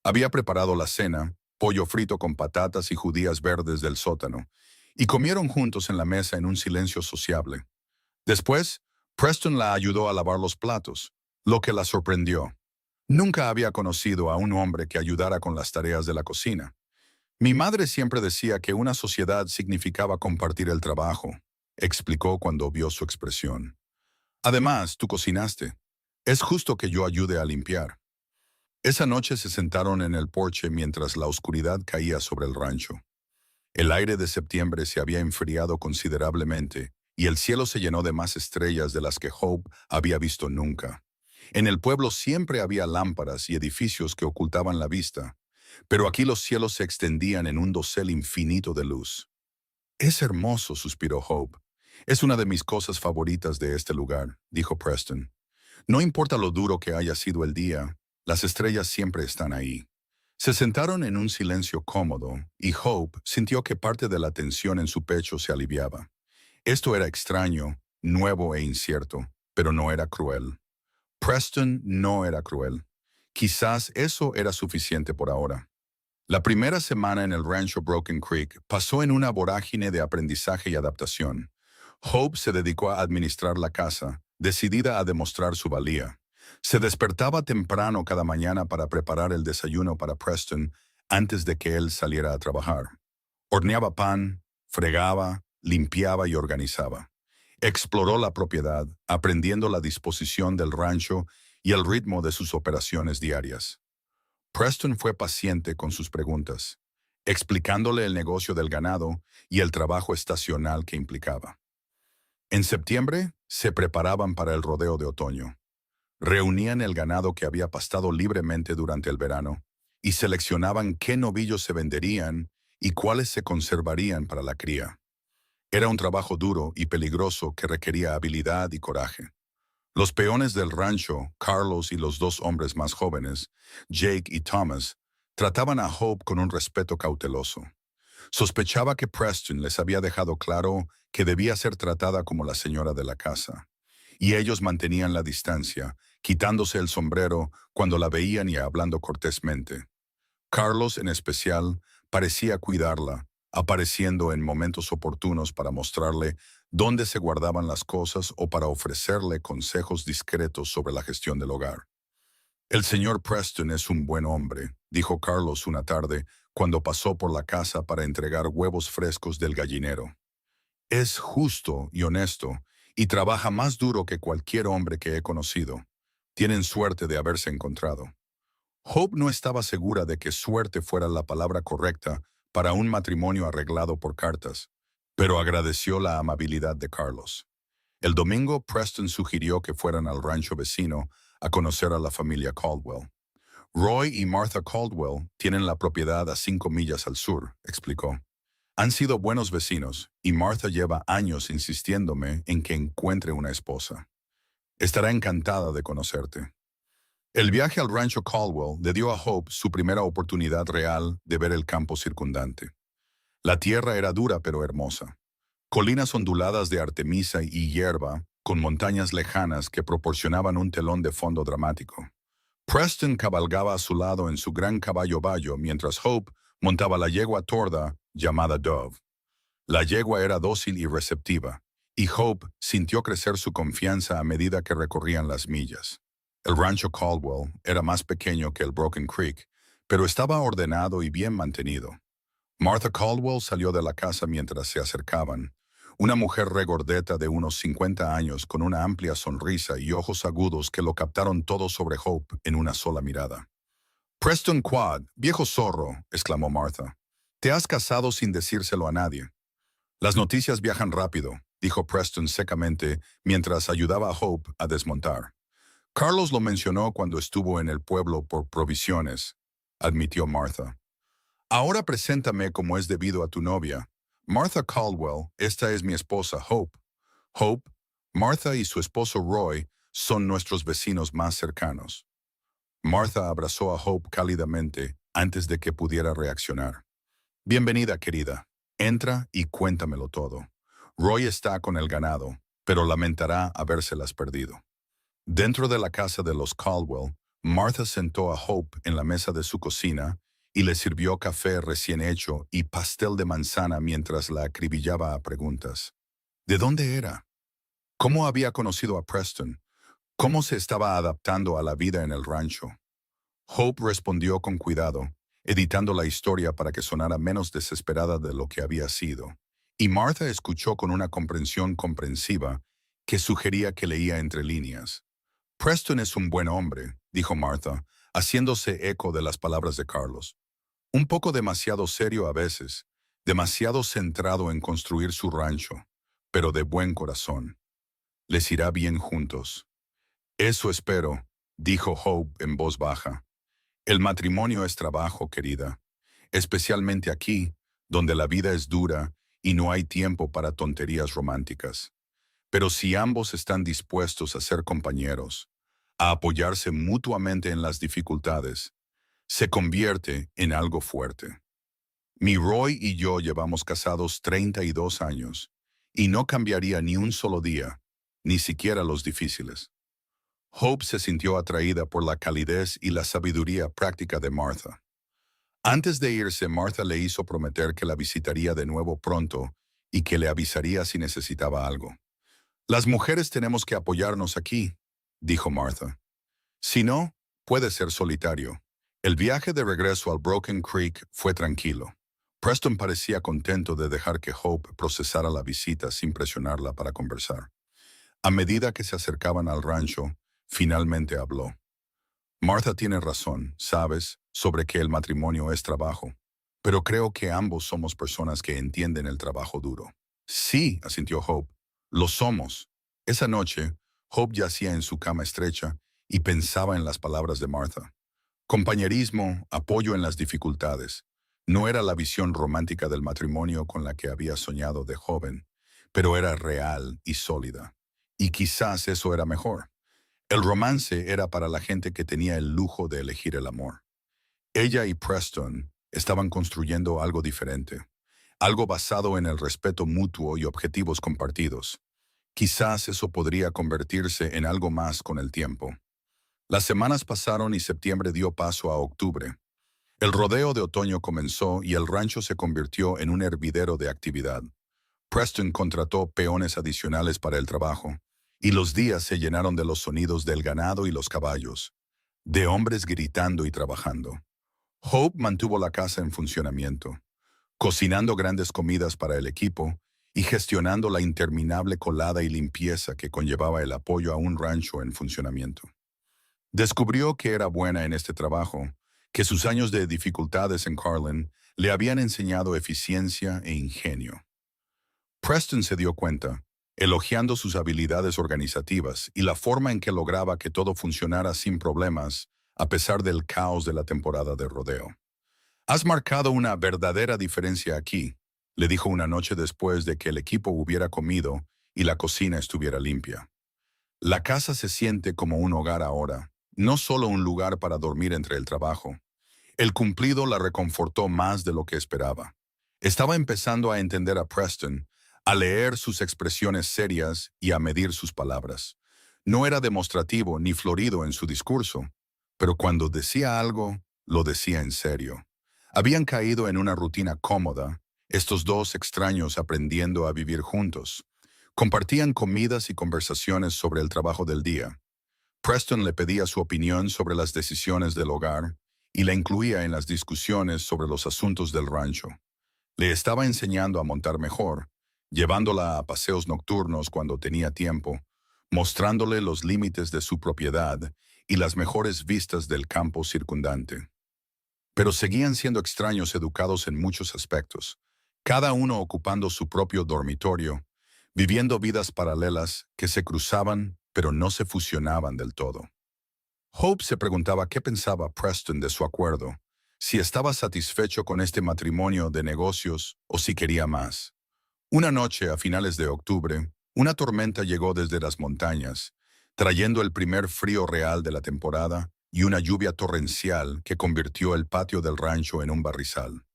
Había preparado la cena, pollo frito con patatas y judías verdes del sótano, y comieron juntos en la mesa en un silencio sociable. Después, Preston la ayudó a lavar los platos, lo que la sorprendió. Nunca había conocido a un hombre que ayudara con las tareas de la cocina. «Mi madre siempre decía que una sociedad significaba compartir el trabajo», explicó cuando vio su expresión. «Además, tú cocinaste. Es justo que yo ayude a limpiar». Esa noche se sentaron en el porche mientras la oscuridad caía sobre el rancho. El aire de septiembre se había enfriado considerablemente y el cielo se llenó de más estrellas de las que Hope había visto nunca. En el pueblo siempre había lámparas y edificios que ocultaban la vista, pero aquí los cielos se extendían en un dosel infinito de luz. «Es hermoso», suspiró Hope. «Es una de mis cosas favoritas de este lugar», dijo Preston. «No importa lo duro que haya sido el día, las estrellas siempre están ahí». Se sentaron en un silencio cómodo y Hope sintió que parte de la tensión en su pecho se aliviaba. Esto era extraño, nuevo e incierto, pero no era cruel. Preston no era cruel. Quizás eso era suficiente por ahora. La primera semana en el rancho Broken Creek pasó en una vorágine de aprendizaje y adaptación. Hope se dedicó a administrar la casa, decidida a demostrar su valía. Se despertaba temprano cada mañana para preparar el desayuno para Preston antes de que él saliera a trabajar. Horneaba pan, fregaba, limpiaba y organizaba. Exploró la propiedad, aprendiendo la disposición del rancho y el ritmo de sus operaciones diarias. Preston fue paciente con sus preguntas, explicándole el negocio del ganado y el trabajo estacional que implicaba. En septiembre, se preparaban para el rodeo de otoño. Reunían el ganado que había pastado libremente durante el verano y seleccionaban qué novillos se venderían y cuáles se conservarían para la cría. Era un trabajo duro y peligroso que requería habilidad y coraje. Los peones del rancho, Carlos y los dos hombres más jóvenes, Jake y Thomas, trataban a Hope con un respeto cauteloso. Sospechaba que Preston les había dejado claro que debía ser tratada como la señora de la casa, y ellos mantenían la distancia, quitándose el sombrero cuando la veían y hablando cortésmente. Carlos, en especial, parecía cuidarla, apareciendo en momentos oportunos para mostrarle dónde se guardaban las cosas o para ofrecerle consejos discretos sobre la gestión del hogar. «El señor Preston es un buen hombre», dijo Carlos una tarde cuando pasó por la casa para entregar huevos frescos del gallinero. «Es justo y honesto, y trabaja más duro que cualquier hombre que he conocido. Tienen suerte de haberse encontrado». Hope no estaba segura de que suerte fuera la palabra correcta para un matrimonio arreglado por cartas, pero agradeció la amabilidad de Carlos. El domingo, Preston sugirió que fueran al rancho vecino a conocer a la familia Caldwell. «Roy y Martha Caldwell tienen la propiedad a 5 millas al sur», explicó. «Han sido buenos vecinos y Martha lleva años insistiéndome en que encuentre una esposa. Estará encantada de conocerte». El viaje al rancho Caldwell le dio a Hope su primera oportunidad real de ver el campo circundante. La tierra era dura pero hermosa. Colinas onduladas de artemisa y hierba, con montañas lejanas que proporcionaban un telón de fondo dramático. Preston cabalgaba a su lado en su gran caballo bayo mientras Hope montaba la yegua torda llamada Dove. La yegua era dócil y receptiva, y Hope sintió crecer su confianza a medida que recorrían las millas. El rancho Caldwell era más pequeño que el Broken Creek, pero estaba ordenado y bien mantenido. Martha Caldwell salió de la casa mientras se acercaban, una mujer regordeta de unos 50 años con una amplia sonrisa y ojos agudos que lo captaron todo sobre Hope en una sola mirada. «Preston Quad, viejo zorro», exclamó Martha. «Te has casado sin decírselo a nadie». «Las noticias viajan rápido», dijo Preston secamente mientras ayudaba a Hope a desmontar. «Carlos lo mencionó cuando estuvo en el pueblo por provisiones. admitió Martha. Ahora preséntame como es debido a tu novia. Martha Caldwell, esta es mi esposa, Hope. Hope, Martha y su esposo Roy son nuestros vecinos más cercanos. Martha abrazó a Hope cálidamente antes de que pudiera reaccionar. Bienvenida, querida. Entra y cuéntamelo todo. Roy está con el ganado, pero lamentará habérselas perdido. Dentro de la casa de los Caldwell, Martha sentó a Hope en la mesa de su cocina y le sirvió café recién hecho y pastel de manzana mientras la acribillaba a preguntas. ¿De dónde era? ¿Cómo había conocido a Preston? ¿Cómo se estaba adaptando a la vida en el rancho? Hope respondió con cuidado, editando la historia para que sonara menos desesperada de lo que había sido. Y Martha escuchó con una comprensión comprensiva que sugería que leía entre líneas. Preston es un buen hombre, dijo Martha, haciéndose eco de las palabras de Carlos. Un poco demasiado serio a veces, demasiado centrado en construir su rancho, pero de buen corazón. Les irá bien juntos. Eso espero, dijo Hope en voz baja. El matrimonio es trabajo, querida, especialmente aquí, donde la vida es dura y no hay tiempo para tonterías románticas. Pero si ambos están dispuestos a ser compañeros, a apoyarse mutuamente en las dificultades, se convierte en algo fuerte. Mi Roy y yo llevamos casados 32 años, y no cambiaría ni un solo día, ni siquiera los difíciles. Hope se sintió atraída por la calidez y la sabiduría práctica de Martha. Antes de irse, Martha le hizo prometer que la visitaría de nuevo pronto y que le avisaría si necesitaba algo. Las mujeres tenemos que apoyarnos aquí, dijo Martha. Si no, puede ser solitario. El viaje de regreso al Broken Creek fue tranquilo. Preston parecía contento de dejar que Hope procesara la visita sin presionarla para conversar. A medida que se acercaban al rancho, finalmente habló. Martha tiene razón, sabes, sobre que el matrimonio es trabajo. Pero creo que ambos somos personas que entienden el trabajo duro. Sí, asintió Hope, lo somos. Esa noche, Hope yacía en su cama estrecha y pensaba en las palabras de Martha. Compañerismo, apoyo en las dificultades. No era la visión romántica del matrimonio con la que había soñado de joven, pero era real y sólida. Y quizás eso era mejor. El romance era para la gente que tenía el lujo de elegir el amor. Ella y Preston estaban construyendo algo diferente, algo basado en el respeto mutuo y objetivos compartidos. Quizás eso podría convertirse en algo más con el tiempo. Las semanas pasaron y septiembre dio paso a octubre. El rodeo de otoño comenzó y el rancho se convirtió en un hervidero de actividad. Preston contrató peones adicionales para el trabajo, y los días se llenaron de los sonidos del ganado y los caballos, de hombres gritando y trabajando. Hope mantuvo la casa en funcionamiento, cocinando grandes comidas para el equipo y gestionando la interminable colada y limpieza que conllevaba el apoyo a un rancho en funcionamiento. Descubrió que era buena en este trabajo, que sus años de dificultades en Carlin le habían enseñado eficiencia e ingenio. Preston se dio cuenta, elogiando sus habilidades organizativas y la forma en que lograba que todo funcionara sin problemas, a pesar del caos de la temporada de rodeo. Has marcado una verdadera diferencia aquí, le dijo una noche después de que el equipo hubiera comido y la cocina estuviera limpia. La casa se siente como un hogar ahora, no solo un lugar para dormir entre el trabajo. El cumplido la reconfortó más de lo que esperaba. Estaba empezando a entender a Preston, a leer sus expresiones serias y a medir sus palabras. No era demostrativo ni florido en su discurso, pero cuando decía algo, lo decía en serio. Habían caído en una rutina cómoda, estos dos extraños aprendiendo a vivir juntos. Compartían comidas y conversaciones sobre el trabajo del día. Preston le pedía su opinión sobre las decisiones del hogar y la incluía en las discusiones sobre los asuntos del rancho. Le estaba enseñando a montar mejor, llevándola a paseos nocturnos cuando tenía tiempo, mostrándole los límites de su propiedad y las mejores vistas del campo circundante. Pero seguían siendo extraños educados en muchos aspectos, cada uno ocupando su propio dormitorio, viviendo vidas paralelas que se cruzaban pero no se fusionaban del todo. Hope se preguntaba qué pensaba Preston de su acuerdo, si estaba satisfecho con este matrimonio de negocios o si quería más. Una noche, a finales de octubre, una tormenta llegó desde las montañas, trayendo el primer frío real de la temporada y una lluvia torrencial que convirtió el patio del rancho en un barrizal.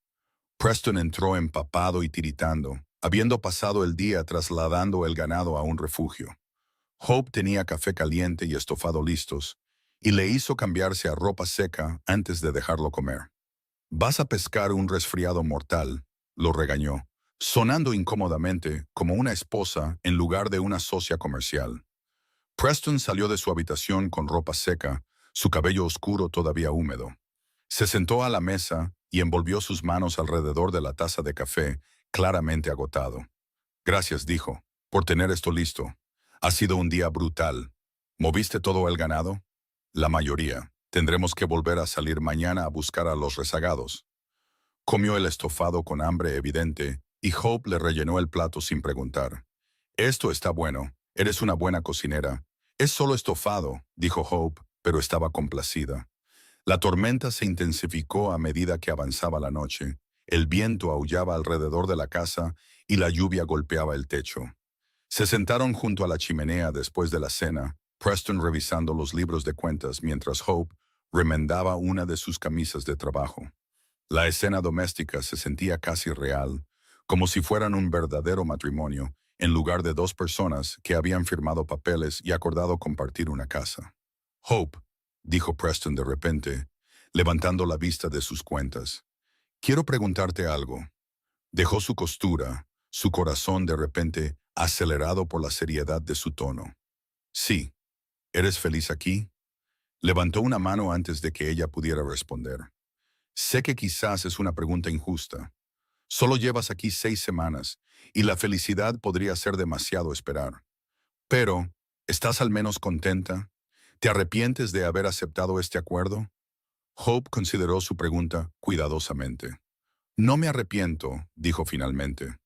Preston entró empapado y tiritando, habiendo pasado el día trasladando el ganado a un refugio. Hope tenía café caliente y estofado listos, y le hizo cambiarse a ropa seca antes de dejarlo comer. «Vas a pescar un resfriado mortal», lo regañó, sonando incómodamente como una esposa en lugar de una socia comercial. Preston salió de su habitación con ropa seca, su cabello oscuro todavía húmedo. Se sentó a la mesa y envolvió sus manos alrededor de la taza de café, claramente agotado. «Gracias», dijo, «por tener esto listo. Ha sido un día brutal. ¿Moviste todo el ganado?» «La mayoría. Tendremos que volver a salir mañana a buscar a los rezagados». Comió el estofado con hambre evidente y Hope le rellenó el plato sin preguntar. «Esto está bueno. Eres una buena cocinera». «Es solo estofado», dijo Hope, pero estaba complacida. La tormenta se intensificó a medida que avanzaba la noche. El viento aullaba alrededor de la casa y la lluvia golpeaba el techo. Se sentaron junto a la chimenea después de la cena, Preston revisando los libros de cuentas mientras Hope remendaba una de sus camisas de trabajo. La escena doméstica se sentía casi real, como si fueran un verdadero matrimonio, en lugar de dos personas que habían firmado papeles y acordado compartir una casa. «Hope», dijo Preston de repente, levantando la vista de sus cuentas, «quiero preguntarte algo». Dejó su costura, su corazón de repente acelerado por la seriedad de su tono. «Sí. ¿Eres feliz aquí?» Levantó una mano antes de que ella pudiera responder. «Sé que quizás es una pregunta injusta. Solo llevas aquí 6 semanas y la felicidad podría ser demasiado esperar. Pero, ¿estás al menos contenta? ¿Te arrepientes de haber aceptado este acuerdo?» Hope consideró su pregunta cuidadosamente. «No me arrepiento», dijo finalmente.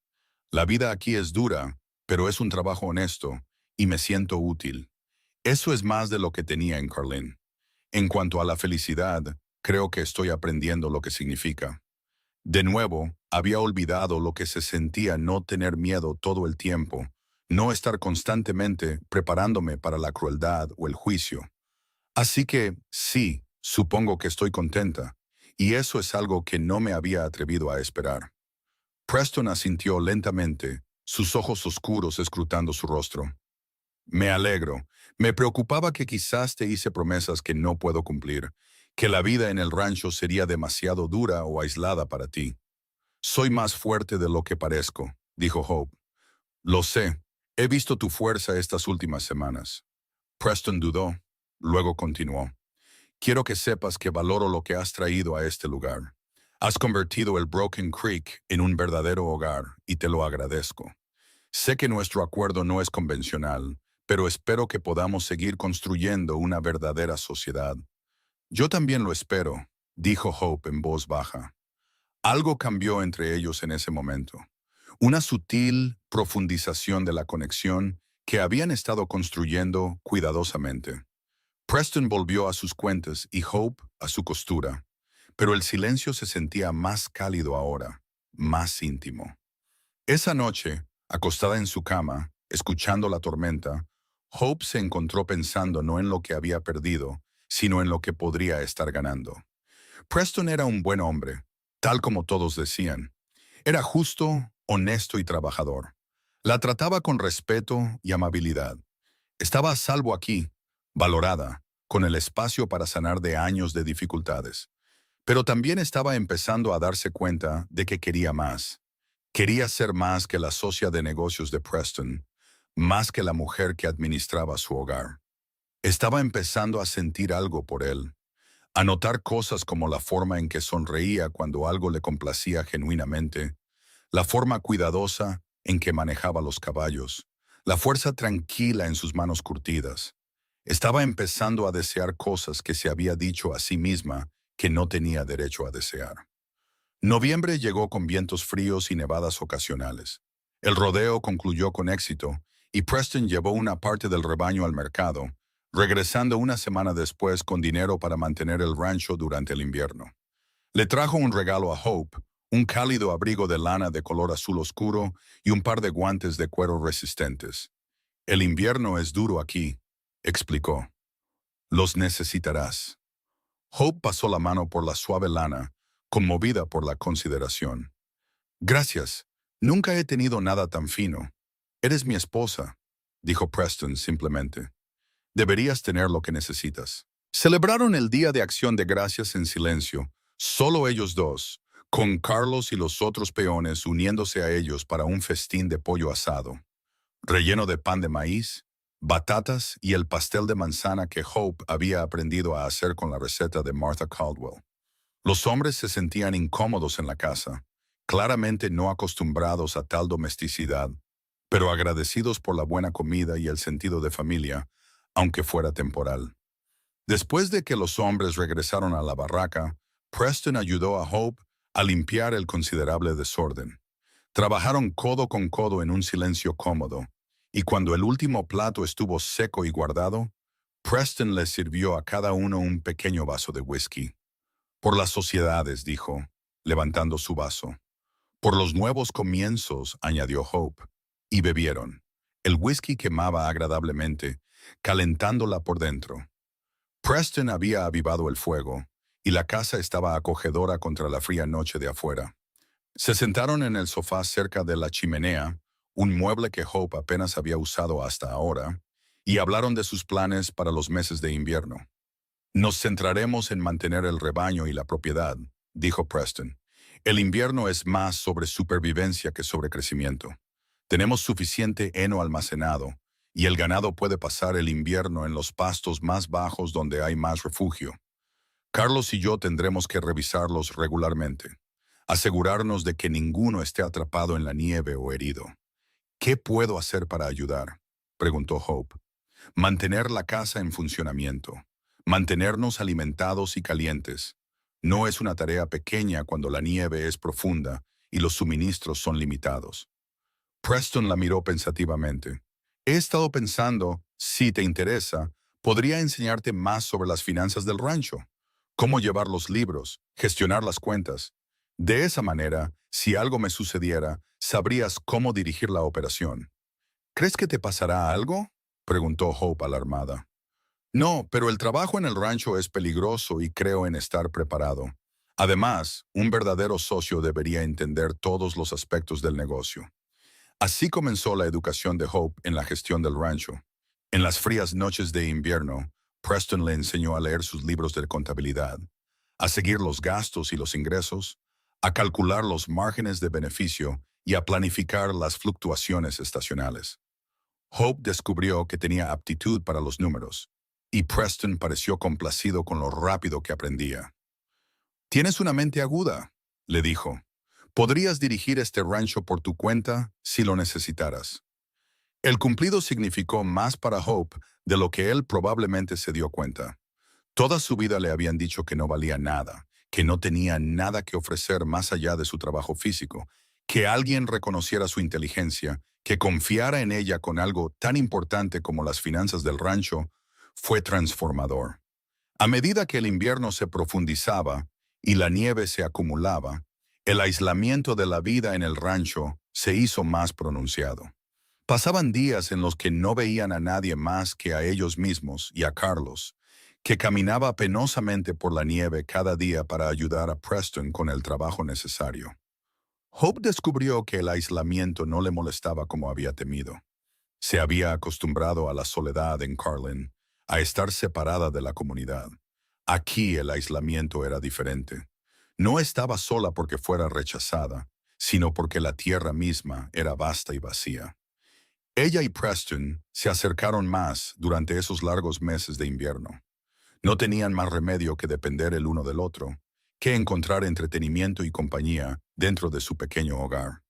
«La vida aquí es dura, pero es un trabajo honesto y me siento útil. Eso es más de lo que tenía en Carlin. En cuanto a la felicidad, creo que estoy aprendiendo lo que significa». De nuevo, había olvidado lo que se sentía no tener miedo todo el tiempo, no estar constantemente preparándome para la crueldad o el juicio. «Así que, sí, supongo que estoy contenta, y eso es algo que no me había atrevido a esperar». Preston asintió lentamente, sus ojos oscuros escrutando su rostro. «Me alegro. Me preocupaba que quizás te hice promesas que no puedo cumplir, que la vida en el rancho sería demasiado dura o aislada para ti». «Soy más fuerte de lo que parezco», dijo Hope. «Lo sé. He visto tu fuerza estas últimas semanas». Preston dudó. Luego continuó. «Quiero que sepas que valoro lo que has traído a este lugar. Has convertido el Broken Creek en un verdadero hogar y te lo agradezco. Sé que nuestro acuerdo no es convencional, pero espero que podamos seguir construyendo una verdadera sociedad». «Yo también lo espero», dijo Hope en voz baja. Algo cambió entre ellos en ese momento. Una sutil profundización de la conexión que habían estado construyendo cuidadosamente. Preston volvió a sus cuentas y Hope a su costura, pero el silencio se sentía más cálido ahora, más íntimo. Esa noche, acostada en su cama, escuchando la tormenta, Hope se encontró pensando no en lo que había perdido, sino en lo que podría estar ganando. Preston era un buen hombre, tal como todos decían. Era justo, honesto y trabajador. La trataba con respeto y amabilidad. Estaba a salvo aquí, valorada, con el espacio para sanar de años de dificultades. Pero también estaba empezando a darse cuenta de que quería más. Quería ser más que la socia de negocios de Preston, más que la mujer que administraba su hogar. Estaba empezando a sentir algo por él, a notar cosas como la forma en que sonreía cuando algo le complacía genuinamente, la forma cuidadosa en que manejaba los caballos, la fuerza tranquila en sus manos curtidas. Estaba empezando a desear cosas que se había dicho a sí misma que no tenía derecho a desear. Noviembre llegó con vientos fríos y nevadas ocasionales. El rodeo concluyó con éxito y Preston llevó una parte del rebaño al mercado, regresando una semana después con dinero para mantener el rancho durante el invierno. Le trajo un regalo a Hope, un cálido abrigo de lana de color azul oscuro y un par de guantes de cuero resistentes. El invierno es duro aquí, explicó. Los necesitarás. Hope pasó la mano por la suave lana, conmovida por la consideración. Gracias. Nunca he tenido nada tan fino. Eres mi esposa, dijo Preston simplemente. Deberías tener lo que necesitas. Celebraron el Día de Acción de Gracias en silencio, solo ellos dos, con Carlos y los otros peones uniéndose a ellos para un festín de pollo asado, relleno de pan de maíz, batatas y el pastel de manzana que Hope había aprendido a hacer con la receta de Martha Caldwell. Los hombres se sentían incómodos en la casa, claramente no acostumbrados a tal domesticidad, pero agradecidos por la buena comida y el sentido de familia, aunque fuera temporal. Después de que los hombres regresaron a la barraca, Preston ayudó a Hope a limpiar el considerable desorden. Trabajaron codo con codo en un silencio cómodo, y cuando el último plato estuvo seco y guardado, Preston les sirvió a cada uno un pequeño vaso de whisky. Por las sociedades, dijo, levantando su vaso. Por los nuevos comienzos, añadió Hope, y bebieron. El whisky quemaba agradablemente, calentándola por dentro. Preston había avivado el fuego, y la casa estaba acogedora contra la fría noche de afuera. Se sentaron en el sofá cerca de la chimenea, un mueble que Hope apenas había usado hasta ahora, y hablaron de sus planes para los meses de invierno. Nos centraremos en mantener el rebaño y la propiedad, dijo Preston. El invierno es más sobre supervivencia que sobre crecimiento. Tenemos suficiente heno almacenado, y el ganado puede pasar el invierno en los pastos más bajos donde hay más refugio. Carlos y yo tendremos que revisarlos regularmente, asegurarnos de que ninguno esté atrapado en la nieve o herido. ¿Qué puedo hacer para ayudar?, preguntó Hope. Mantener la casa en funcionamiento, mantenernos alimentados y calientes. No es una tarea pequeña cuando la nieve es profunda y los suministros son limitados. Preston la miró pensativamente. He estado pensando, si te interesa, podría enseñarte más sobre las finanzas del rancho, cómo llevar los libros, gestionar las cuentas. De esa manera, si algo me sucediera, sabrías cómo dirigir la operación. ¿Crees que te pasará algo?, preguntó Hope alarmada. No, pero el trabajo en el rancho es peligroso y creo en estar preparado. Además, un verdadero socio debería entender todos los aspectos del negocio. Así comenzó la educación de Hope en la gestión del rancho. En las frías noches de invierno, Preston le enseñó a leer sus libros de contabilidad, a seguir los gastos y los ingresos, a calcular los márgenes de beneficio y a planificar las fluctuaciones estacionales. Hope descubrió que tenía aptitud para los números, y Preston pareció complacido con lo rápido que aprendía. «Tienes una mente aguda», le dijo. «Podrías dirigir este rancho por tu cuenta si lo necesitaras». El cumplido significó más para Hope de lo que él probablemente se dio cuenta. Toda su vida le habían dicho que no valía nada, que no tenía nada que ofrecer más allá de su trabajo físico, que alguien reconociera su inteligencia, que confiara en ella con algo tan importante como las finanzas del rancho, fue transformador. A medida que el invierno se profundizaba y la nieve se acumulaba, el aislamiento de la vida en el rancho se hizo más pronunciado. Pasaban días en los que no veían a nadie más que a ellos mismos y a Carlos, que caminaba penosamente por la nieve cada día para ayudar a Preston con el trabajo necesario. Hope descubrió que el aislamiento no le molestaba como había temido. Se había acostumbrado a la soledad en Carlin, a estar separada de la comunidad. Aquí el aislamiento era diferente. No estaba sola porque fuera rechazada, sino porque la tierra misma era vasta y vacía. Ella y Preston se acercaron más durante esos largos meses de invierno. No tenían más remedio que depender el uno del otro, que encontrar entretenimiento y compañía dentro de su pequeño hogar.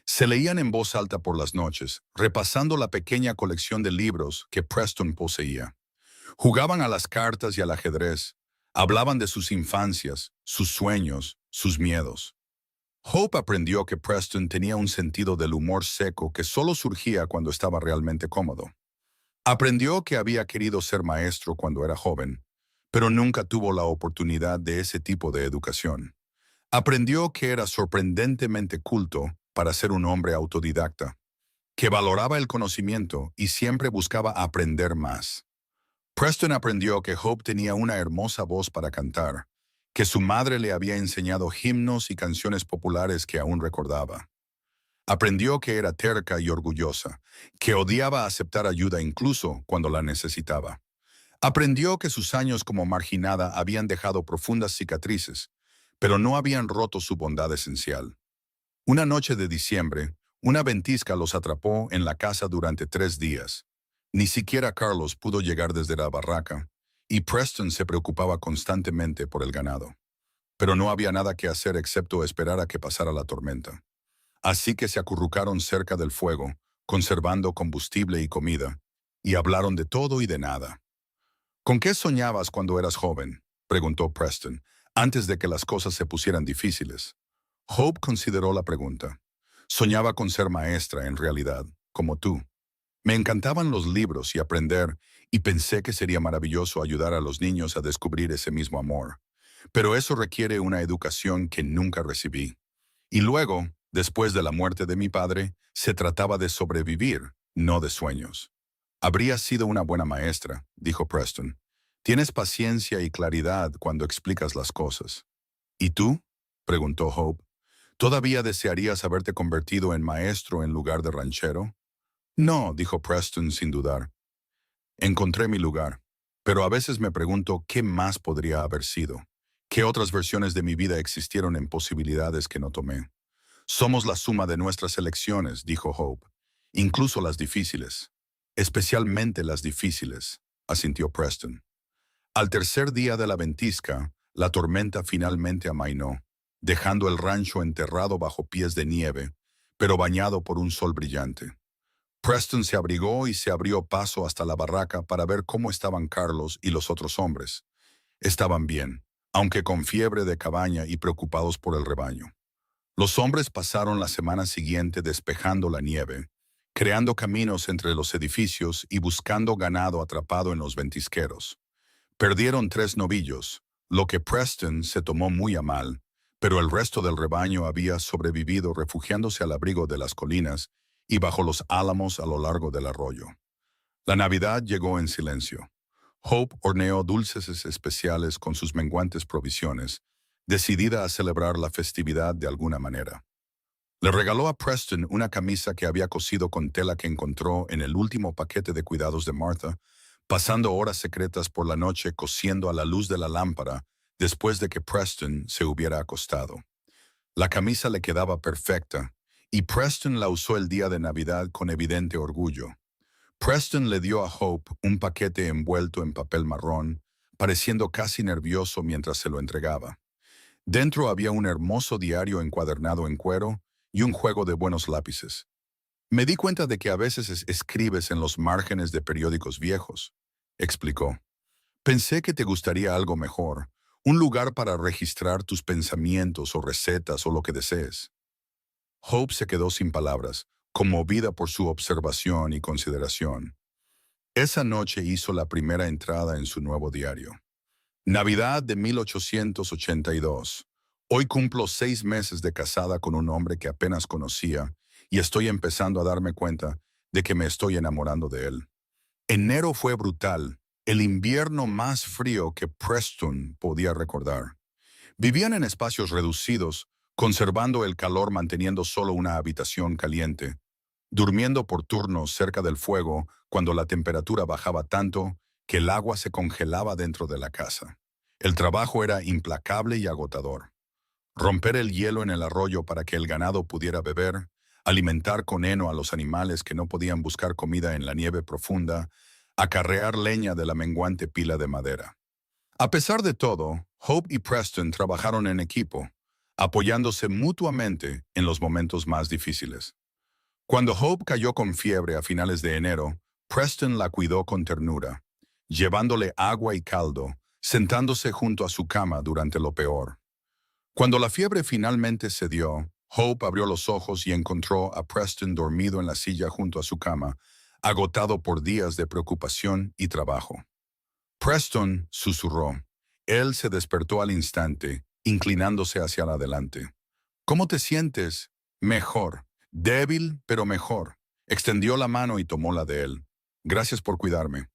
Se leían en voz alta por las noches, repasando la pequeña colección de libros que Preston poseía. Jugaban a las cartas y al ajedrez, hablaban de sus infancias, sus sueños, sus miedos. Hope aprendió que Preston tenía un sentido del humor seco que solo surgía cuando estaba realmente cómodo. Aprendió que había querido ser maestro cuando era joven, pero nunca tuvo la oportunidad de ese tipo de educación. Aprendió que era sorprendentemente culto para ser un hombre autodidacta, que valoraba el conocimiento y siempre buscaba aprender más. Preston aprendió que Hope tenía una hermosa voz para cantar, que su madre le había enseñado himnos y canciones populares que aún recordaba. Aprendió que era terca y orgullosa, que odiaba aceptar ayuda incluso cuando la necesitaba. Aprendió que sus años como marginada habían dejado profundas cicatrices, pero no habían roto su bondad esencial. Una noche de diciembre, una ventisca los atrapó en la casa durante 3 días. Ni siquiera Carlos pudo llegar desde la barraca, y Preston se preocupaba constantemente por el ganado. Pero no había nada que hacer excepto esperar a que pasara la tormenta. Así que se acurrucaron cerca del fuego, conservando combustible y comida, y hablaron de todo y de nada. ¿Con qué soñabas cuando eras joven?, preguntó Preston, antes de que las cosas se pusieran difíciles. Hope consideró la pregunta. Soñaba con ser maestra, en realidad, como tú. Me encantaban los libros y aprender, y pensé que sería maravilloso ayudar a los niños a descubrir ese mismo amor. Pero eso requiere una educación que nunca recibí. Y luego, después de la muerte de mi padre, se trataba de sobrevivir, no de sueños. Habrías sido una buena maestra, dijo Preston. Tienes paciencia y claridad cuando explicas las cosas. ¿Y tú?, preguntó Hope. ¿Todavía desearías haberte convertido en maestro en lugar de ranchero? No, dijo Preston sin dudar. Encontré mi lugar, pero a veces me pregunto qué más podría haber sido. ¿Qué otras versiones de mi vida existieron en posibilidades que no tomé? Somos la suma de nuestras elecciones, dijo Hope, incluso las difíciles. Especialmente las difíciles, asintió Preston. Al tercer día de la ventisca, la tormenta finalmente amainó, dejando el rancho enterrado bajo pies de nieve, pero bañado por un sol brillante. Preston se abrigó y se abrió paso hasta la barraca para ver cómo estaban Carlos y los otros hombres. Estaban bien, aunque con fiebre de cabaña y preocupados por el rebaño. Los hombres pasaron la semana siguiente despejando la nieve, creando caminos entre los edificios y buscando ganado atrapado en los ventisqueros. Perdieron 3 novillos, lo que Preston se tomó muy a mal, pero el resto del rebaño había sobrevivido refugiándose al abrigo de las colinas y bajo los álamos a lo largo del arroyo. La Navidad llegó en silencio. Hope horneó dulces especiales con sus menguantes provisiones, decidida a celebrar la festividad de alguna manera. Le regaló a Preston una camisa que había cosido con tela que encontró en el último paquete de cuidados de Martha, pasando horas secretas por la noche cosiendo a la luz de la lámpara después de que Preston se hubiera acostado. La camisa le quedaba perfecta, y Preston la usó el día de Navidad con evidente orgullo. Preston le dio a Hope un paquete envuelto en papel marrón, pareciendo casi nervioso mientras se lo entregaba. Dentro había un hermoso diario encuadernado en cuero y un juego de buenos lápices. Me di cuenta de que a veces escribes en los márgenes de periódicos viejos, explicó. Pensé que te gustaría algo mejor, un lugar para registrar tus pensamientos o recetas o lo que desees. Hope se quedó sin palabras, conmovida por su observación y consideración. Esa noche hizo la primera entrada en su nuevo diario. Navidad de 1882. Hoy cumplo 6 meses de casada con un hombre que apenas conocía y estoy empezando a darme cuenta de que me estoy enamorando de él. Enero fue brutal, el invierno más frío que Preston podía recordar. Vivían en espacios reducidos, conservando el calor manteniendo solo una habitación caliente, durmiendo por turnos cerca del fuego cuando la temperatura bajaba tanto que el agua se congelaba dentro de la casa. El trabajo era implacable y agotador. Romper el hielo en el arroyo para que el ganado pudiera beber, alimentar con heno a los animales que no podían buscar comida en la nieve profunda, acarrear leña de la menguante pila de madera. A pesar de todo, Hope y Preston trabajaron en equipo, apoyándose mutuamente en los momentos más difíciles. Cuando Hope cayó con fiebre a finales de enero, Preston la cuidó con ternura, llevándole agua y caldo, sentándose junto a su cama durante lo peor. Cuando la fiebre finalmente cedió, Hope abrió los ojos y encontró a Preston dormido en la silla junto a su cama, agotado por días de preocupación y trabajo. Preston susurró. Él se despertó al instante inclinándose hacia adelante. ¿Cómo te sientes? Mejor. Débil, pero mejor. Extendió la mano y tomó la de él. Gracias por cuidarme.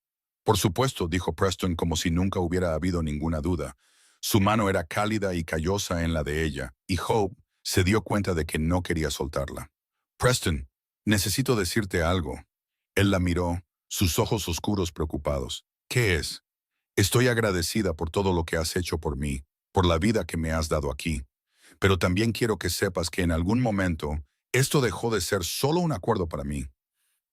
Por supuesto, dijo Preston como si nunca hubiera habido ninguna duda. Su mano era cálida y callosa en la de ella, y Hope se dio cuenta de que no quería soltarla. Preston, necesito decirte algo. Él la miró, sus ojos oscuros preocupados. ¿Qué es? Estoy agradecida por todo lo que has hecho por mí, por la vida que me has dado aquí. Pero también quiero que sepas que en algún momento esto dejó de ser solo un acuerdo para mí.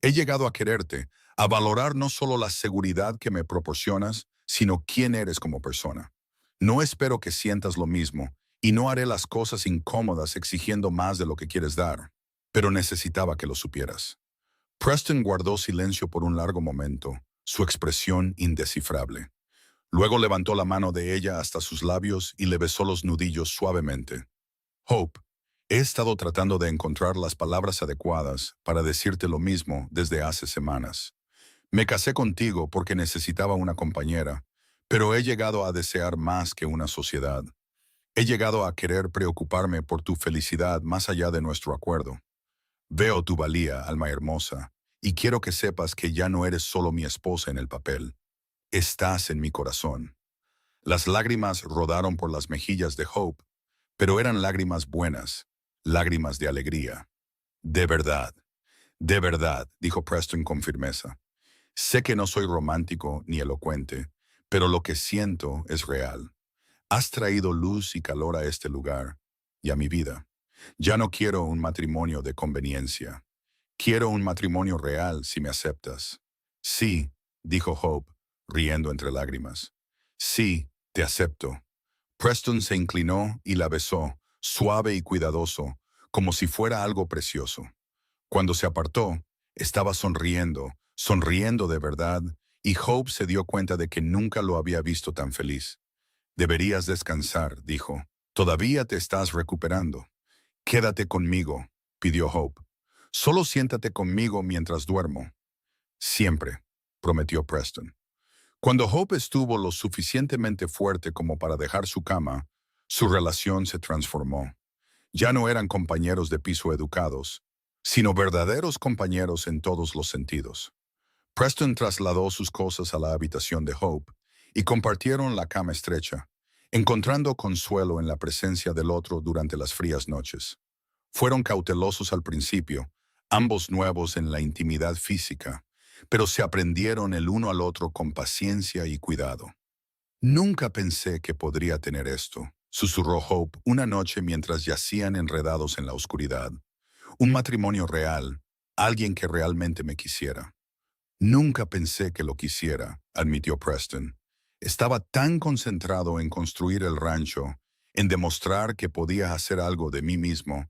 He llegado a quererte, a valorar no solo la seguridad que me proporcionas, sino quién eres como persona. No espero que sientas lo mismo, y no haré las cosas incómodas exigiendo más de lo que quieres dar, pero necesitaba que lo supieras. Preston guardó silencio por un largo momento, su expresión indescifrable. Luego levantó la mano de ella hasta sus labios y le besó los nudillos suavemente. Hope, he estado tratando de encontrar las palabras adecuadas para decirte lo mismo desde hace semanas. Me casé contigo porque necesitaba una compañera, pero he llegado a desear más que una sociedad. He llegado a querer preocuparme por tu felicidad más allá de nuestro acuerdo. Veo tu valía, alma hermosa, y quiero que sepas que ya no eres solo mi esposa en el papel. Estás en mi corazón. Las lágrimas rodaron por las mejillas de Hope, pero eran lágrimas buenas, lágrimas de alegría. De verdad, dijo Preston con firmeza. Sé que no soy romántico ni elocuente, pero lo que siento es real. Has traído luz y calor a este lugar y a mi vida. Ya no quiero un matrimonio de conveniencia. Quiero un matrimonio real si me aceptas. Sí, dijo Hope, riendo entre lágrimas. Sí, te acepto. Preston se inclinó y la besó, suave y cuidadoso, como si fuera algo precioso. Cuando se apartó, estaba sonriendo, sonriendo de verdad, y Hope se dio cuenta de que nunca lo había visto tan feliz. Deberías descansar, dijo. Todavía te estás recuperando. Quédate conmigo, pidió Hope. Solo siéntate conmigo mientras duermo. Siempre, prometió Preston. Cuando Hope estuvo lo suficientemente fuerte como para dejar su cama, su relación se transformó. Ya no eran compañeros de piso educados, sino verdaderos compañeros en todos los sentidos. Preston trasladó sus cosas a la habitación de Hope y compartieron la cama estrecha, encontrando consuelo en la presencia del otro durante las frías noches. Fueron cautelosos al principio, ambos nuevos en la intimidad física, pero se aprendieron el uno al otro con paciencia y cuidado. Nunca pensé que podría tener esto, susurró Hope una noche mientras yacían enredados en la oscuridad. Un matrimonio real, alguien que realmente me quisiera. Nunca pensé que lo quisiera, admitió Preston. Estaba tan concentrado en construir el rancho, en demostrar que podía hacer algo de mí mismo,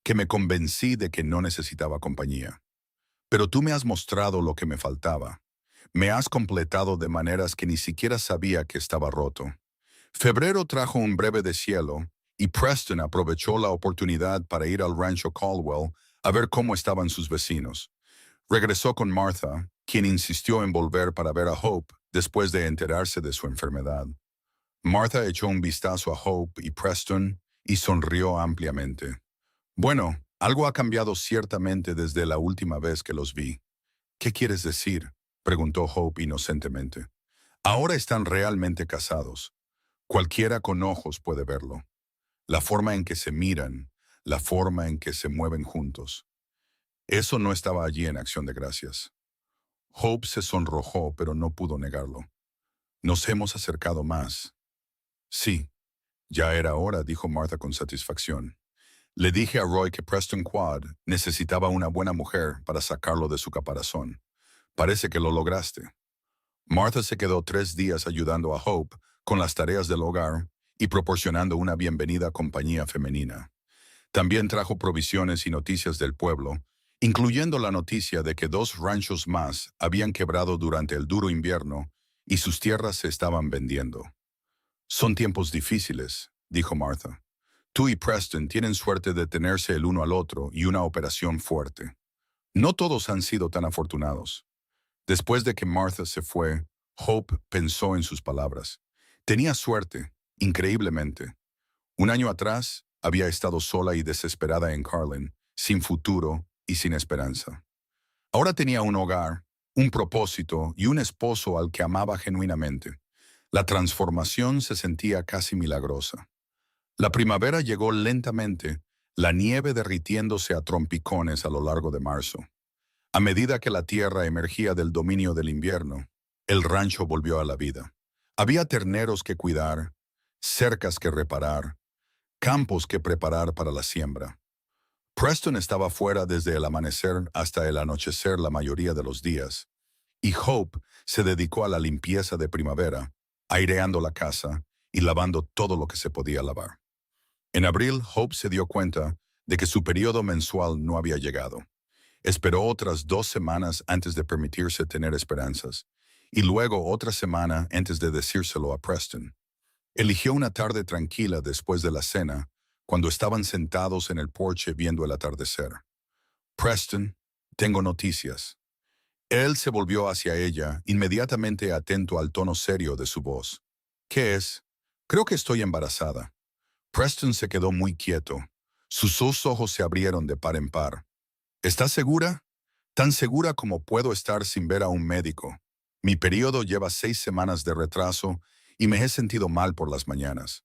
que me convencí de que no necesitaba compañía. Pero tú me has mostrado lo que me faltaba. Me has completado de maneras que ni siquiera sabía que estaba roto. Febrero trajo un breve deshielo y Preston aprovechó la oportunidad para ir al rancho Caldwell a ver cómo estaban sus vecinos. Regresó con Martha, quien insistió en volver para ver a Hope después de enterarse de su enfermedad. Martha echó un vistazo a Hope y Preston y sonrió ampliamente. Bueno, algo ha cambiado ciertamente desde la última vez que los vi. ¿Qué quieres decir?, preguntó Hope inocentemente. Ahora están realmente casados. Cualquiera con ojos puede verlo. La forma en que se miran, la forma en que se mueven juntos. Eso no estaba allí en Acción de Gracias. Hope se sonrojó, pero no pudo negarlo. Nos hemos acercado más. Sí, ya era hora, dijo Martha con satisfacción. Le dije a Roy que Preston Quad necesitaba una buena mujer para sacarlo de su caparazón. Parece que lo lograste. Martha se quedó 3 días ayudando a Hope con las tareas del hogar y proporcionando una bienvenida compañía femenina. También trajo provisiones y noticias del pueblo, incluyendo la noticia de que 2 ranchos más habían quebrado durante el duro invierno y sus tierras se estaban vendiendo. Son tiempos difíciles, dijo Martha. Tú y Preston tienen suerte de tenerse el uno al otro y una operación fuerte. No todos han sido tan afortunados. Después de que Martha se fue, Hope pensó en sus palabras. Tenía suerte, increíblemente. Un año atrás, había estado sola y desesperada en Carlin, sin futuro y sin esperanza. Ahora tenía un hogar, un propósito y un esposo al que amaba genuinamente. La transformación se sentía casi milagrosa. La primavera llegó lentamente, la nieve derritiéndose a trompicones a lo largo de marzo. A medida que la tierra emergía del dominio del invierno, el rancho volvió a la vida. Había terneros que cuidar, cercas que reparar, campos que preparar para la siembra. Preston estaba fuera desde el amanecer hasta el anochecer la mayoría de los días, y Hope se dedicó a la limpieza de primavera, aireando la casa y lavando todo lo que se podía lavar. En abril, Hope se dio cuenta de que su periodo mensual no había llegado. Esperó otras 2 semanas antes de permitirse tener esperanzas, y luego otra semana antes de decírselo a Preston. Eligió una tarde tranquila después de la cena, cuando estaban sentados en el porche viendo el atardecer. Preston, tengo noticias. Él se volvió hacia ella, inmediatamente atento al tono serio de su voz. ¿Qué es? Creo que estoy embarazada. Preston se quedó muy quieto. Sus 2 ojos se abrieron de par en par. ¿Estás segura? Tan segura como puedo estar sin ver a un médico. Mi periodo lleva 6 semanas de retraso y me he sentido mal por las mañanas.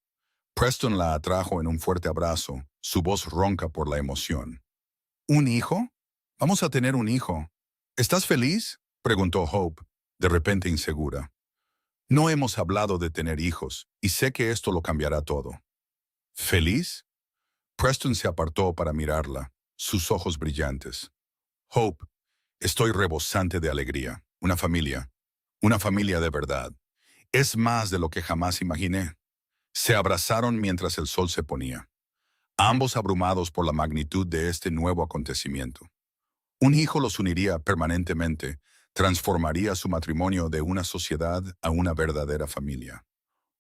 Preston la atrajo en un fuerte abrazo, su voz ronca por la emoción. ¿Un hijo? Vamos a tener un hijo. ¿Estás feliz? Preguntó Hope, de repente insegura. No hemos hablado de tener hijos, y sé que esto lo cambiará todo. ¿Feliz? Preston se apartó para mirarla, sus ojos brillantes. Hope, estoy rebosante de alegría. Una familia de verdad. Es más de lo que jamás imaginé. Se abrazaron mientras el sol se ponía, ambos abrumados por la magnitud de este nuevo acontecimiento. Un hijo los uniría permanentemente, transformaría su matrimonio de una sociedad a una verdadera familia.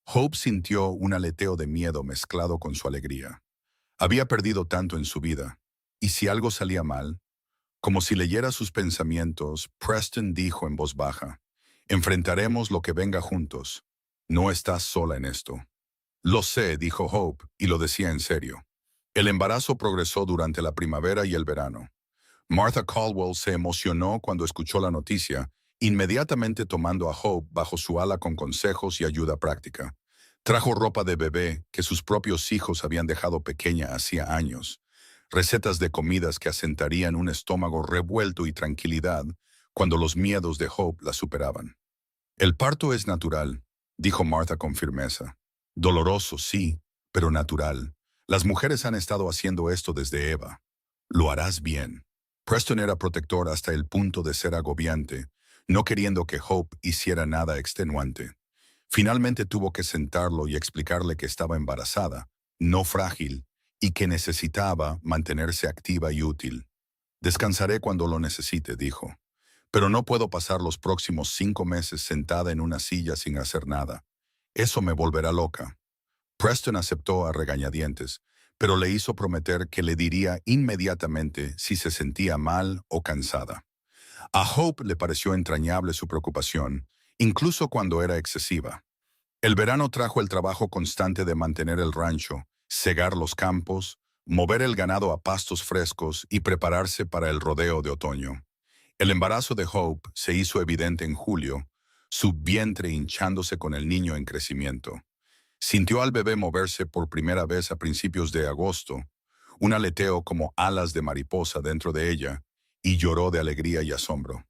Hope sintió un aleteo de miedo mezclado con su alegría. Había perdido tanto en su vida, y si algo salía mal, como si leyera sus pensamientos, Preston dijo en voz baja, «Enfrentaremos lo que venga juntos. No estás sola en esto». Lo sé, dijo Hope, y lo decía en serio. El embarazo progresó durante la primavera y el verano. Martha Caldwell se emocionó cuando escuchó la noticia, inmediatamente tomando a Hope bajo su ala con consejos y ayuda práctica. Trajo ropa de bebé que sus propios hijos habían dejado pequeña hacía años, recetas de comidas que asentarían un estómago revuelto y tranquilidad cuando los miedos de Hope la superaban. El parto es natural, dijo Martha con firmeza. Doloroso, sí, pero natural. Las mujeres han estado haciendo esto desde Eva. Lo harás bien. Preston era protector hasta el punto de ser agobiante, no queriendo que Hope hiciera nada extenuante. Finalmente tuvo que sentarlo y explicarle que estaba embarazada, no frágil, y que necesitaba mantenerse activa y útil. Descansaré cuando lo necesite, dijo. Pero no puedo pasar los próximos 5 meses sentada en una silla sin hacer nada. Eso me volverá loca. Preston aceptó a regañadientes, pero le hizo prometer que le diría inmediatamente si se sentía mal o cansada. A Hope le pareció entrañable su preocupación, incluso cuando era excesiva. El verano trajo el trabajo constante de mantener el rancho, segar los campos, mover el ganado a pastos frescos y prepararse para el rodeo de otoño. El embarazo de Hope se hizo evidente en julio, su vientre hinchándose con el niño en crecimiento. Sintió al bebé moverse por primera vez a principios de agosto, un aleteo como alas de mariposa dentro de ella, y lloró de alegría y asombro.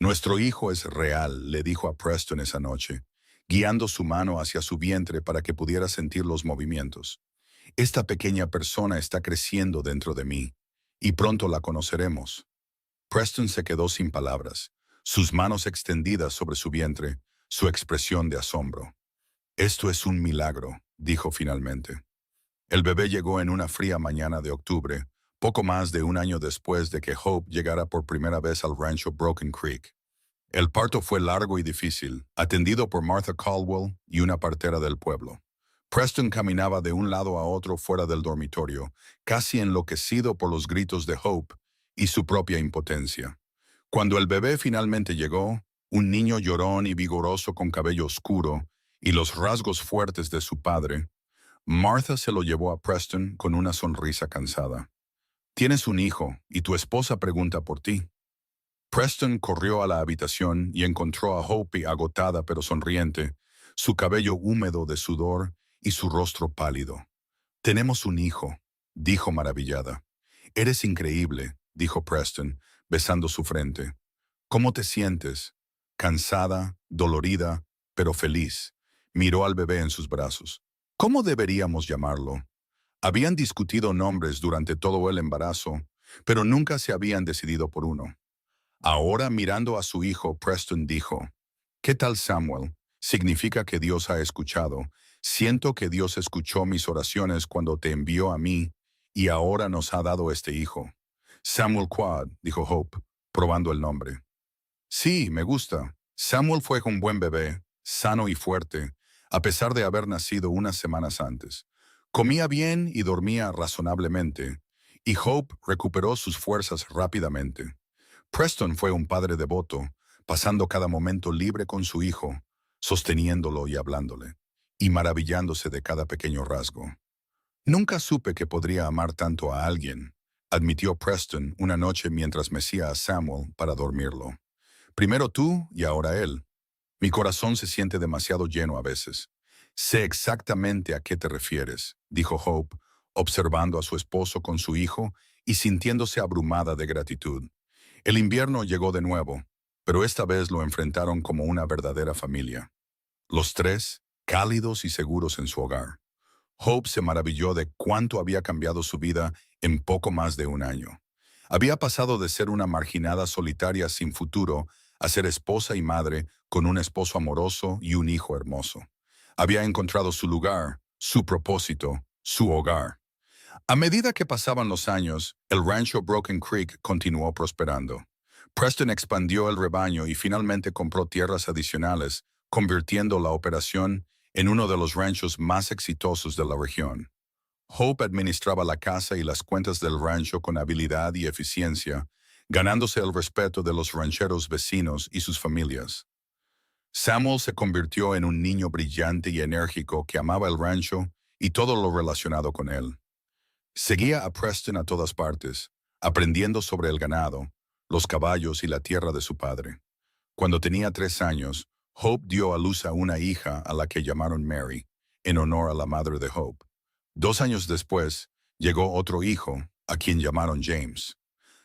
«Nuestro hijo es real», le dijo a Preston esa noche, guiando su mano hacia su vientre para que pudiera sentir los movimientos. «Esta pequeña persona está creciendo dentro de mí, y pronto la conoceremos». Preston se quedó sin palabras, sus manos extendidas sobre su vientre, su expresión de asombro. «Esto es un milagro», dijo finalmente. El bebé llegó en una fría mañana de octubre, poco más de un año después de que Hope llegara por primera vez al rancho Broken Creek. El parto fue largo y difícil, atendido por Martha Caldwell y una partera del pueblo. Preston caminaba de un lado a otro fuera del dormitorio, casi enloquecido por los gritos de Hope y su propia impotencia. Cuando el bebé finalmente llegó, un niño llorón y vigoroso con cabello oscuro y los rasgos fuertes de su padre, Martha se lo llevó a Preston con una sonrisa cansada. Tienes un hijo y tu esposa pregunta por ti. Preston corrió a la habitación y encontró a Hope agotada pero sonriente, su cabello húmedo de sudor y su rostro pálido. Tenemos un hijo, dijo maravillada. Eres increíble, dijo Preston, besando su frente. ¿Cómo te sientes? Cansada, dolorida, pero feliz. Miró al bebé en sus brazos. ¿Cómo deberíamos llamarlo? Habían discutido nombres durante todo el embarazo, pero nunca se habían decidido por uno. Ahora, mirando a su hijo, Preston dijo, ¿Qué tal, Samuel? Significa que Dios ha escuchado. Siento que Dios escuchó mis oraciones cuando te envió a mí y ahora nos ha dado este hijo. Samuel Quad, dijo Hope, probando el nombre. Sí, me gusta. Samuel fue un buen bebé, sano y fuerte, a pesar de haber nacido unas semanas antes. Comía bien y dormía razonablemente, y Hope recuperó sus fuerzas rápidamente. Preston fue un padre devoto, pasando cada momento libre con su hijo, sosteniéndolo y hablándole, y maravillándose de cada pequeño rasgo. Nunca supe que podría amar tanto a alguien, admitió Preston una noche mientras mecía a Samuel para dormirlo. Primero tú y ahora él. Mi corazón se siente demasiado lleno a veces. Sé exactamente a qué te refieres, dijo Hope, observando a su esposo con su hijo y sintiéndose abrumada de gratitud. El invierno llegó de nuevo, pero esta vez lo enfrentaron como una verdadera familia. Los tres, cálidos y seguros en su hogar. Hope se maravilló de cuánto había cambiado su vida en poco más de un año. Había pasado de ser una marginada solitaria sin futuro a ser esposa y madre con un esposo amoroso y un hijo hermoso. Había encontrado su lugar, su propósito, su hogar. A medida que pasaban los años, el rancho Broken Creek continuó prosperando. Preston expandió el rebaño y finalmente compró tierras adicionales, convirtiendo la operación en uno de los ranchos más exitosos de la región. Hope administraba la casa y las cuentas del rancho con habilidad y eficiencia, ganándose el respeto de los rancheros vecinos y sus familias. Samuel se convirtió en un niño brillante y enérgico que amaba el rancho y todo lo relacionado con él. Seguía a Preston a todas partes, aprendiendo sobre el ganado, los caballos y la tierra de su padre. Cuando tenía 3 años, Hope dio a luz a una hija a la que llamaron Mary, en honor a la madre de Hope. 2 años después, llegó otro hijo, a quien llamaron James.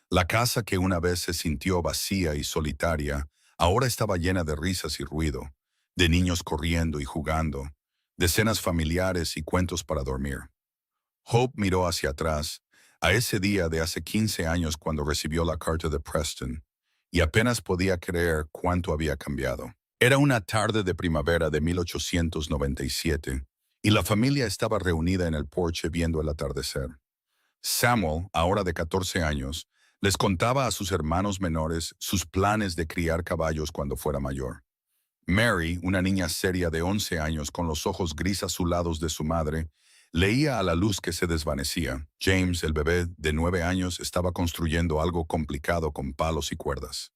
La casa que una vez se sintió vacía y solitaria, ahora estaba llena de risas y ruido, de niños corriendo y jugando, de cenas familiares y cuentos para dormir. Hope miró hacia atrás, a ese día de hace 15 años cuando recibió la carta de Preston, y apenas podía creer cuánto había cambiado. Era una tarde de primavera de 1897, y la familia estaba reunida en el porche viendo el atardecer. Samuel, ahora de 14 años, les contaba a sus hermanos menores sus planes de criar caballos cuando fuera mayor. Mary, una niña seria de 11 años con los ojos gris azulados de su madre, leía a la luz que se desvanecía. James, el bebé de 9 años, estaba construyendo algo complicado con palos y cuerdas.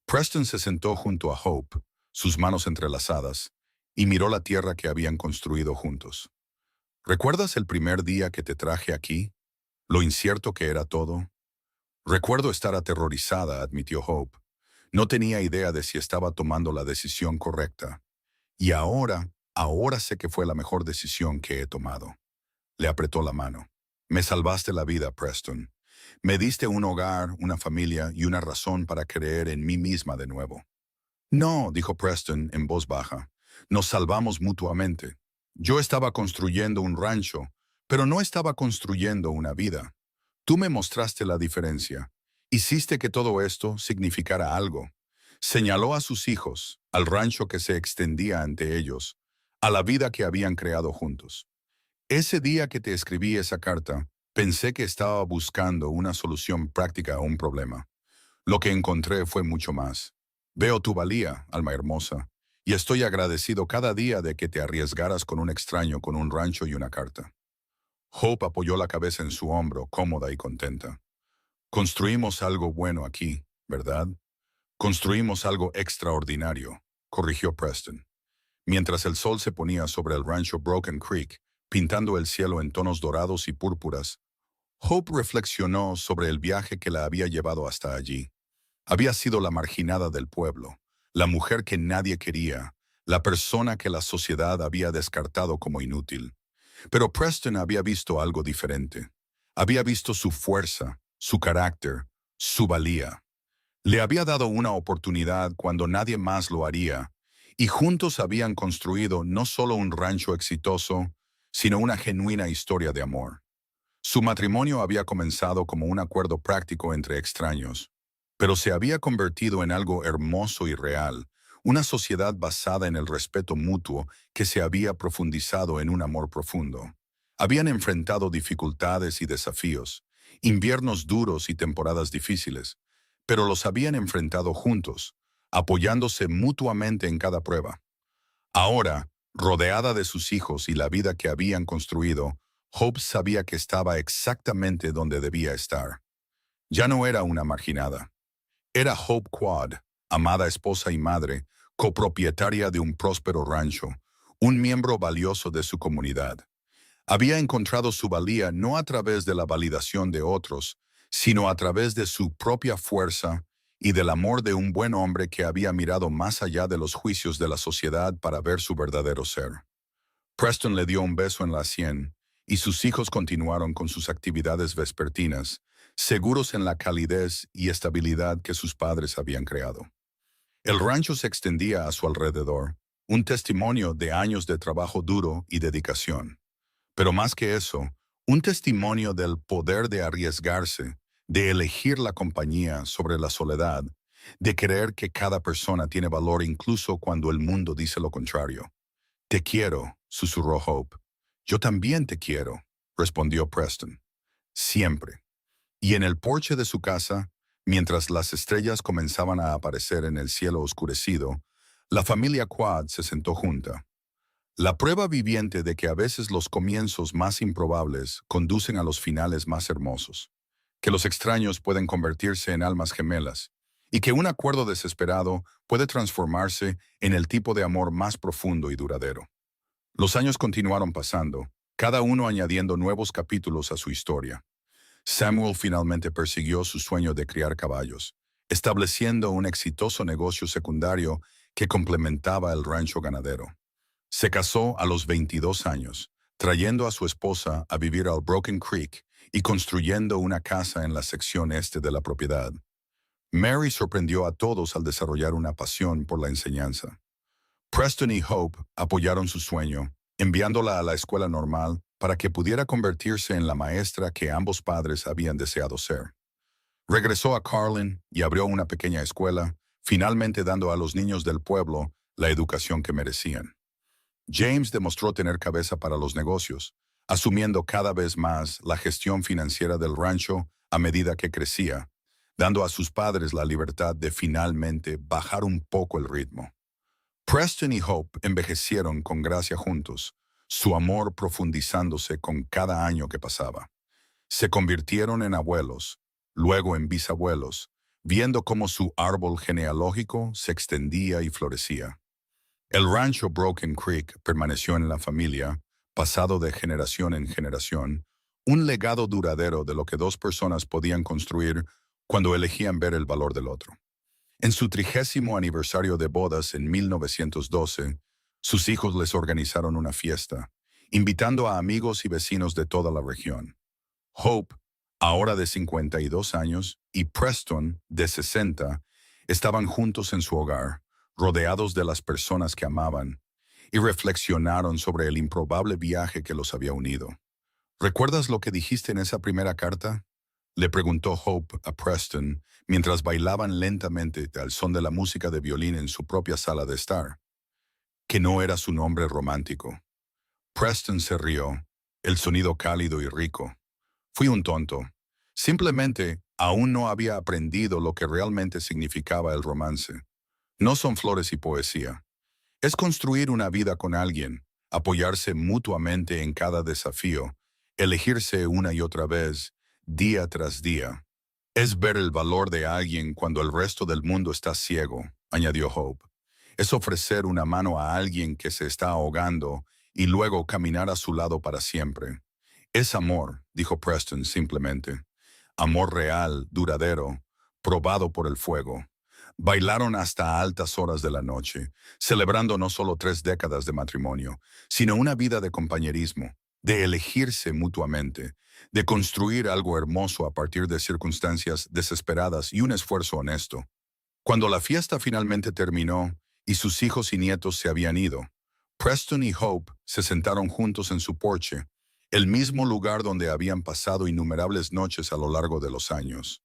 Preston se sentó junto a Hope, sus manos entrelazadas, y miró la tierra que habían construido juntos. ¿Recuerdas el primer día que te traje aquí? ¿Lo incierto que era todo? Recuerdo estar aterrorizada, admitió Hope. No tenía idea de si estaba tomando la decisión correcta. Y ahora sé que fue la mejor decisión que he tomado. Le apretó la mano. Me salvaste la vida, Preston. Me diste un hogar, una familia y una razón para creer en mí misma de nuevo. No, dijo Preston en voz baja. Nos salvamos mutuamente. Yo estaba construyendo un rancho, pero no estaba construyendo una vida. Tú me mostraste la diferencia. Hiciste que todo esto significara algo. Señaló a sus hijos, al rancho que se extendía ante ellos, a la vida que habían creado juntos. Ese día que te escribí esa carta, pensé que estaba buscando una solución práctica a un problema. Lo que encontré fue mucho más. Veo tu valía, alma hermosa, y estoy agradecido cada día de que te arriesgaras con un extraño con un rancho y una carta. Hope apoyó la cabeza en su hombro, cómoda y contenta. Construimos algo bueno aquí, ¿verdad? Construimos algo extraordinario, corrigió Preston. Mientras el sol se ponía sobre el rancho Broken Creek, pintando el cielo en tonos dorados y púrpuras, Hope reflexionó sobre el viaje que la había llevado hasta allí. Había sido la marginada del pueblo, la mujer que nadie quería, la persona que la sociedad había descartado como inútil. Pero Preston había visto algo diferente. Había visto su fuerza, su carácter, su valía. Le había dado una oportunidad cuando nadie más lo haría, y juntos habían construido no solo un rancho exitoso, sino una genuina historia de amor. Su matrimonio había comenzado como un acuerdo práctico entre extraños, pero se había convertido en algo hermoso y real, una sociedad basada en el respeto mutuo que se había profundizado en un amor profundo. Habían enfrentado dificultades y desafíos, inviernos duros y temporadas difíciles, pero los habían enfrentado juntos, apoyándose mutuamente en cada prueba. Ahora, rodeada de sus hijos y la vida que habían construido, Hope sabía que estaba exactamente donde debía estar. Ya no era una marginada. Era Hope Quad, amada esposa y madre, copropietaria de un próspero rancho, un miembro valioso de su comunidad. Había encontrado su valía no a través de la validación de otros, sino a través de su propia fuerza y del amor de un buen hombre que había mirado más allá de los juicios de la sociedad para ver su verdadero ser. Preston le dio un beso en la sien, y sus hijos continuaron con sus actividades vespertinas, seguros en la calidez y estabilidad que sus padres habían creado. El rancho se extendía a su alrededor, un testimonio de años de trabajo duro y dedicación. Pero más que eso, un testimonio del poder de arriesgarse, de elegir la compañía sobre la soledad, de creer que cada persona tiene valor incluso cuando el mundo dice lo contrario. Te quiero, susurró Hope. Yo también te quiero, respondió Preston. Siempre. Y en el porche de su casa, mientras las estrellas comenzaban a aparecer en el cielo oscurecido, la familia Quad se sentó junta. La prueba viviente de que a veces los comienzos más improbables conducen a los finales más hermosos, que los extraños pueden convertirse en almas gemelas, y que un acuerdo desesperado puede transformarse en el tipo de amor más profundo y duradero. Los años continuaron pasando, cada uno añadiendo nuevos capítulos a su historia. Samuel finalmente persiguió su sueño de criar caballos, estableciendo un exitoso negocio secundario que complementaba el rancho ganadero. Se casó a los 22 años, trayendo a su esposa a vivir al Broken Creek y construyendo una casa en la sección este de la propiedad. Mary sorprendió a todos al desarrollar una pasión por la enseñanza. Preston y Hope apoyaron su sueño, enviándola a la escuela normal para que pudiera convertirse en la maestra que ambos padres habían deseado ser. Regresó a Carlin y abrió una pequeña escuela, finalmente dando a los niños del pueblo la educación que merecían. James demostró tener cabeza para los negocios, asumiendo cada vez más la gestión financiera del rancho a medida que crecía, dando a sus padres la libertad de finalmente bajar un poco el ritmo. Preston y Hope envejecieron con gracia juntos, su amor profundizándose con cada año que pasaba. Se convirtieron en abuelos, luego en bisabuelos, viendo cómo su árbol genealógico se extendía y florecía. El rancho Broken Creek permaneció en la familia, pasado de generación en generación, un legado duradero de lo que dos personas podían construir cuando elegían ver el valor del otro. En su 30º aniversario de bodas en 1912, sus hijos les organizaron una fiesta, invitando a amigos y vecinos de toda la región. Hope, ahora de 52 años, y Preston, de 60, estaban juntos en su hogar, rodeados de las personas que amaban, y reflexionaron sobre el improbable viaje que los había unido. ¿Recuerdas lo que dijiste en esa primera carta?, le preguntó Hope a Preston mientras bailaban lentamente al son de la música de violín en su propia sala de estar. Que no era su nombre romántico. Preston se rió, el sonido cálido y rico. Fui un tonto. Simplemente aún no había aprendido lo que realmente significaba el romance. No son flores y poesía. Es construir una vida con alguien, apoyarse mutuamente en cada desafío, elegirse una y otra vez, día tras día. Es ver el valor de alguien cuando el resto del mundo está ciego, añadió Hope. Es ofrecer una mano a alguien que se está ahogando y luego caminar a su lado para siempre. Es amor, dijo Preston simplemente. Amor real, duradero, probado por el fuego. Bailaron hasta altas horas de la noche, celebrando no solo 3 décadas de matrimonio, sino una vida de compañerismo, de elegirse mutuamente, de construir algo hermoso a partir de circunstancias desesperadas y un esfuerzo honesto. Cuando la fiesta finalmente terminó y sus hijos y nietos se habían ido, Preston y Hope se sentaron juntos en su porche, el mismo lugar donde habían pasado innumerables noches a lo largo de los años.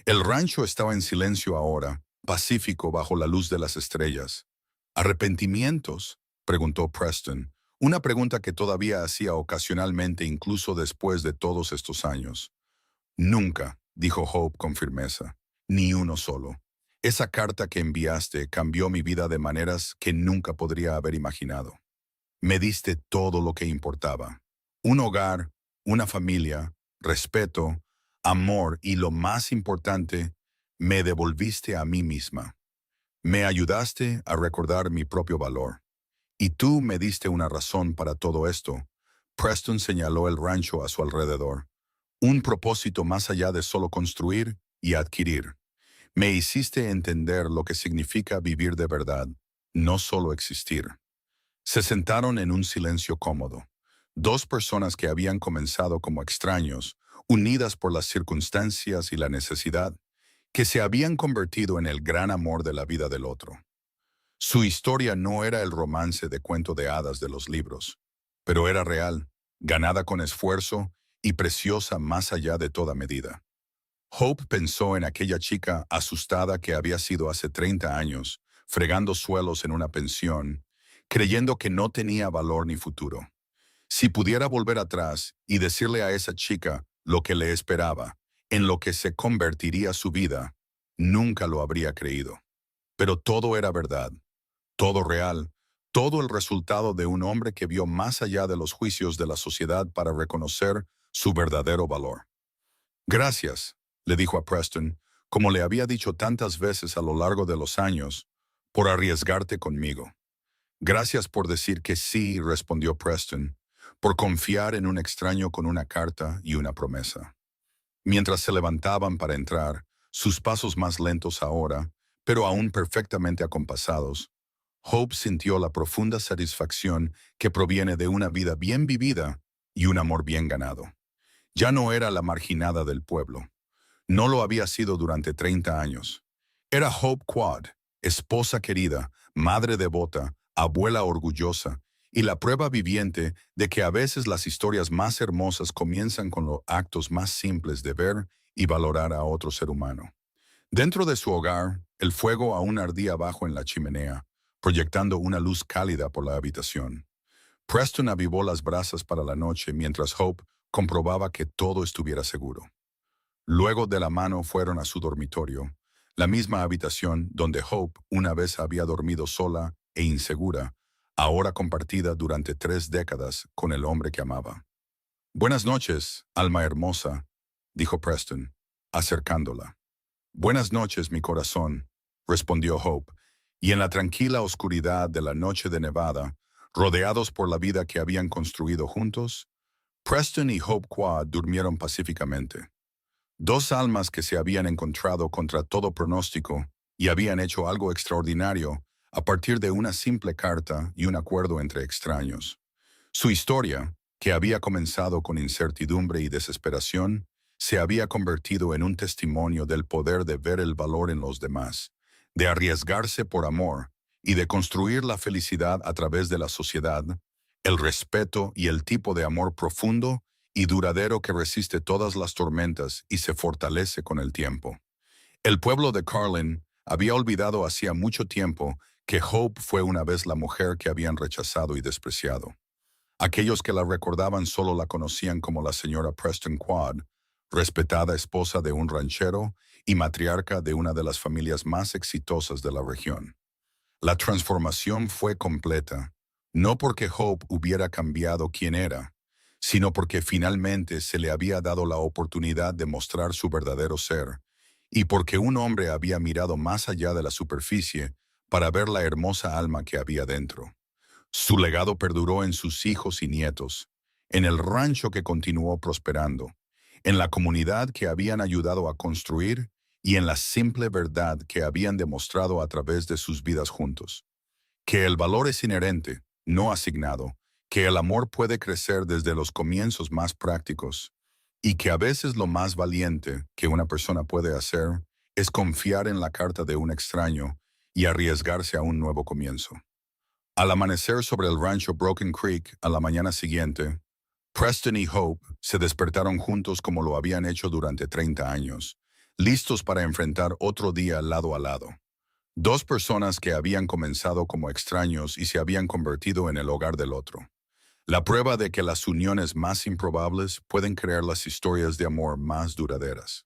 El rancho estaba en silencio ahora, pacífico bajo la luz de las estrellas. ¿Arrepentimientos?, preguntó Preston, una pregunta que todavía hacía ocasionalmente incluso después de todos estos años. Nunca, dijo Hope con firmeza, ni uno solo. Esa carta que enviaste cambió mi vida de maneras que nunca podría haber imaginado. Me diste todo lo que importaba. Un hogar, una familia, respeto, amor y lo más importante, me devolviste a mí misma. Me ayudaste a recordar mi propio valor. Y tú me diste una razón para todo esto. Preston señaló el rancho a su alrededor. Un propósito más allá de solo construir y adquirir. Me hiciste entender lo que significa vivir de verdad, no solo existir. Se sentaron en un silencio cómodo. Dos personas que habían comenzado como extraños, unidas por las circunstancias y la necesidad, que se habían convertido en el gran amor de la vida del otro. Su historia no era el romance de cuento de hadas de los libros, pero era real, ganada con esfuerzo y preciosa más allá de toda medida. Hope pensó en aquella chica asustada que había sido hace 30 años, fregando suelos en una pensión, creyendo que no tenía valor ni futuro. Si pudiera volver atrás y decirle a esa chica lo que le esperaba, en lo que se convertiría su vida, nunca lo habría creído. Pero todo era verdad, todo real, todo el resultado de un hombre que vio más allá de los juicios de la sociedad para reconocer su verdadero valor. Gracias, le dijo a Preston, como le había dicho tantas veces a lo largo de los años, por arriesgarte conmigo. Gracias por decir que sí, respondió Preston, por confiar en un extraño con una carta y una promesa. Mientras se levantaban para entrar, sus pasos más lentos ahora, pero aún perfectamente acompasados, Hope sintió la profunda satisfacción que proviene de una vida bien vivida y un amor bien ganado. Ya no era la marginada del pueblo. No lo había sido durante 30 años. Era Hope Quad, esposa querida, madre devota, abuela orgullosa, y la prueba viviente de que a veces las historias más hermosas comienzan con los actos más simples de ver y valorar a otro ser humano. Dentro de su hogar, el fuego aún ardía abajo en la chimenea, proyectando una luz cálida por la habitación. Preston avivó las brasas para la noche mientras Hope comprobaba que todo estuviera seguro. Luego de la mano fueron a su dormitorio, la misma habitación donde Hope una vez había dormido sola e insegura, ahora compartida durante 3 décadas con el hombre que amaba. «Buenas noches, alma hermosa», dijo Preston, acercándola. «Buenas noches, mi corazón», respondió Hope, y en la tranquila oscuridad de la noche de Nevada, rodeados por la vida que habían construido juntos, Preston y Hope Quad durmieron pacíficamente. Dos almas que se habían encontrado contra todo pronóstico y habían hecho algo extraordinario a partir de una simple carta y un acuerdo entre extraños. Su historia, que había comenzado con incertidumbre y desesperación, se había convertido en un testimonio del poder de ver el valor en los demás, de arriesgarse por amor y de construir la felicidad a través de la sociedad, el respeto y el tipo de amor profundo y duradero que resiste todas las tormentas y se fortalece con el tiempo. El pueblo de Carlin había olvidado hacía mucho tiempo que Hope fue una vez la mujer que habían rechazado y despreciado. Aquellos que la recordaban solo la conocían como la señora Preston Quad, respetada esposa de un ranchero y matriarca de una de las familias más exitosas de la región. La transformación fue completa, no porque Hope hubiera cambiado quién era, sino porque finalmente se le había dado la oportunidad de mostrar su verdadero ser, y porque un hombre había mirado más allá de la superficie para ver la hermosa alma que había dentro. Su legado perduró en sus hijos y nietos, en el rancho que continuó prosperando, en la comunidad que habían ayudado a construir y en la simple verdad que habían demostrado a través de sus vidas juntos. Que el valor es inherente, no asignado, que el amor puede crecer desde los comienzos más prácticos y que a veces lo más valiente que una persona puede hacer es confiar en la carta de un extraño y arriesgarse a un nuevo comienzo. Al amanecer sobre el rancho Broken Creek a la mañana siguiente, Preston y Hope se despertaron juntos como lo habían hecho durante 30 años, listos para enfrentar otro día lado a lado. Dos personas que habían comenzado como extraños y se habían convertido en el hogar del otro. La prueba de que las uniones más improbables pueden crear las historias de amor más duraderas.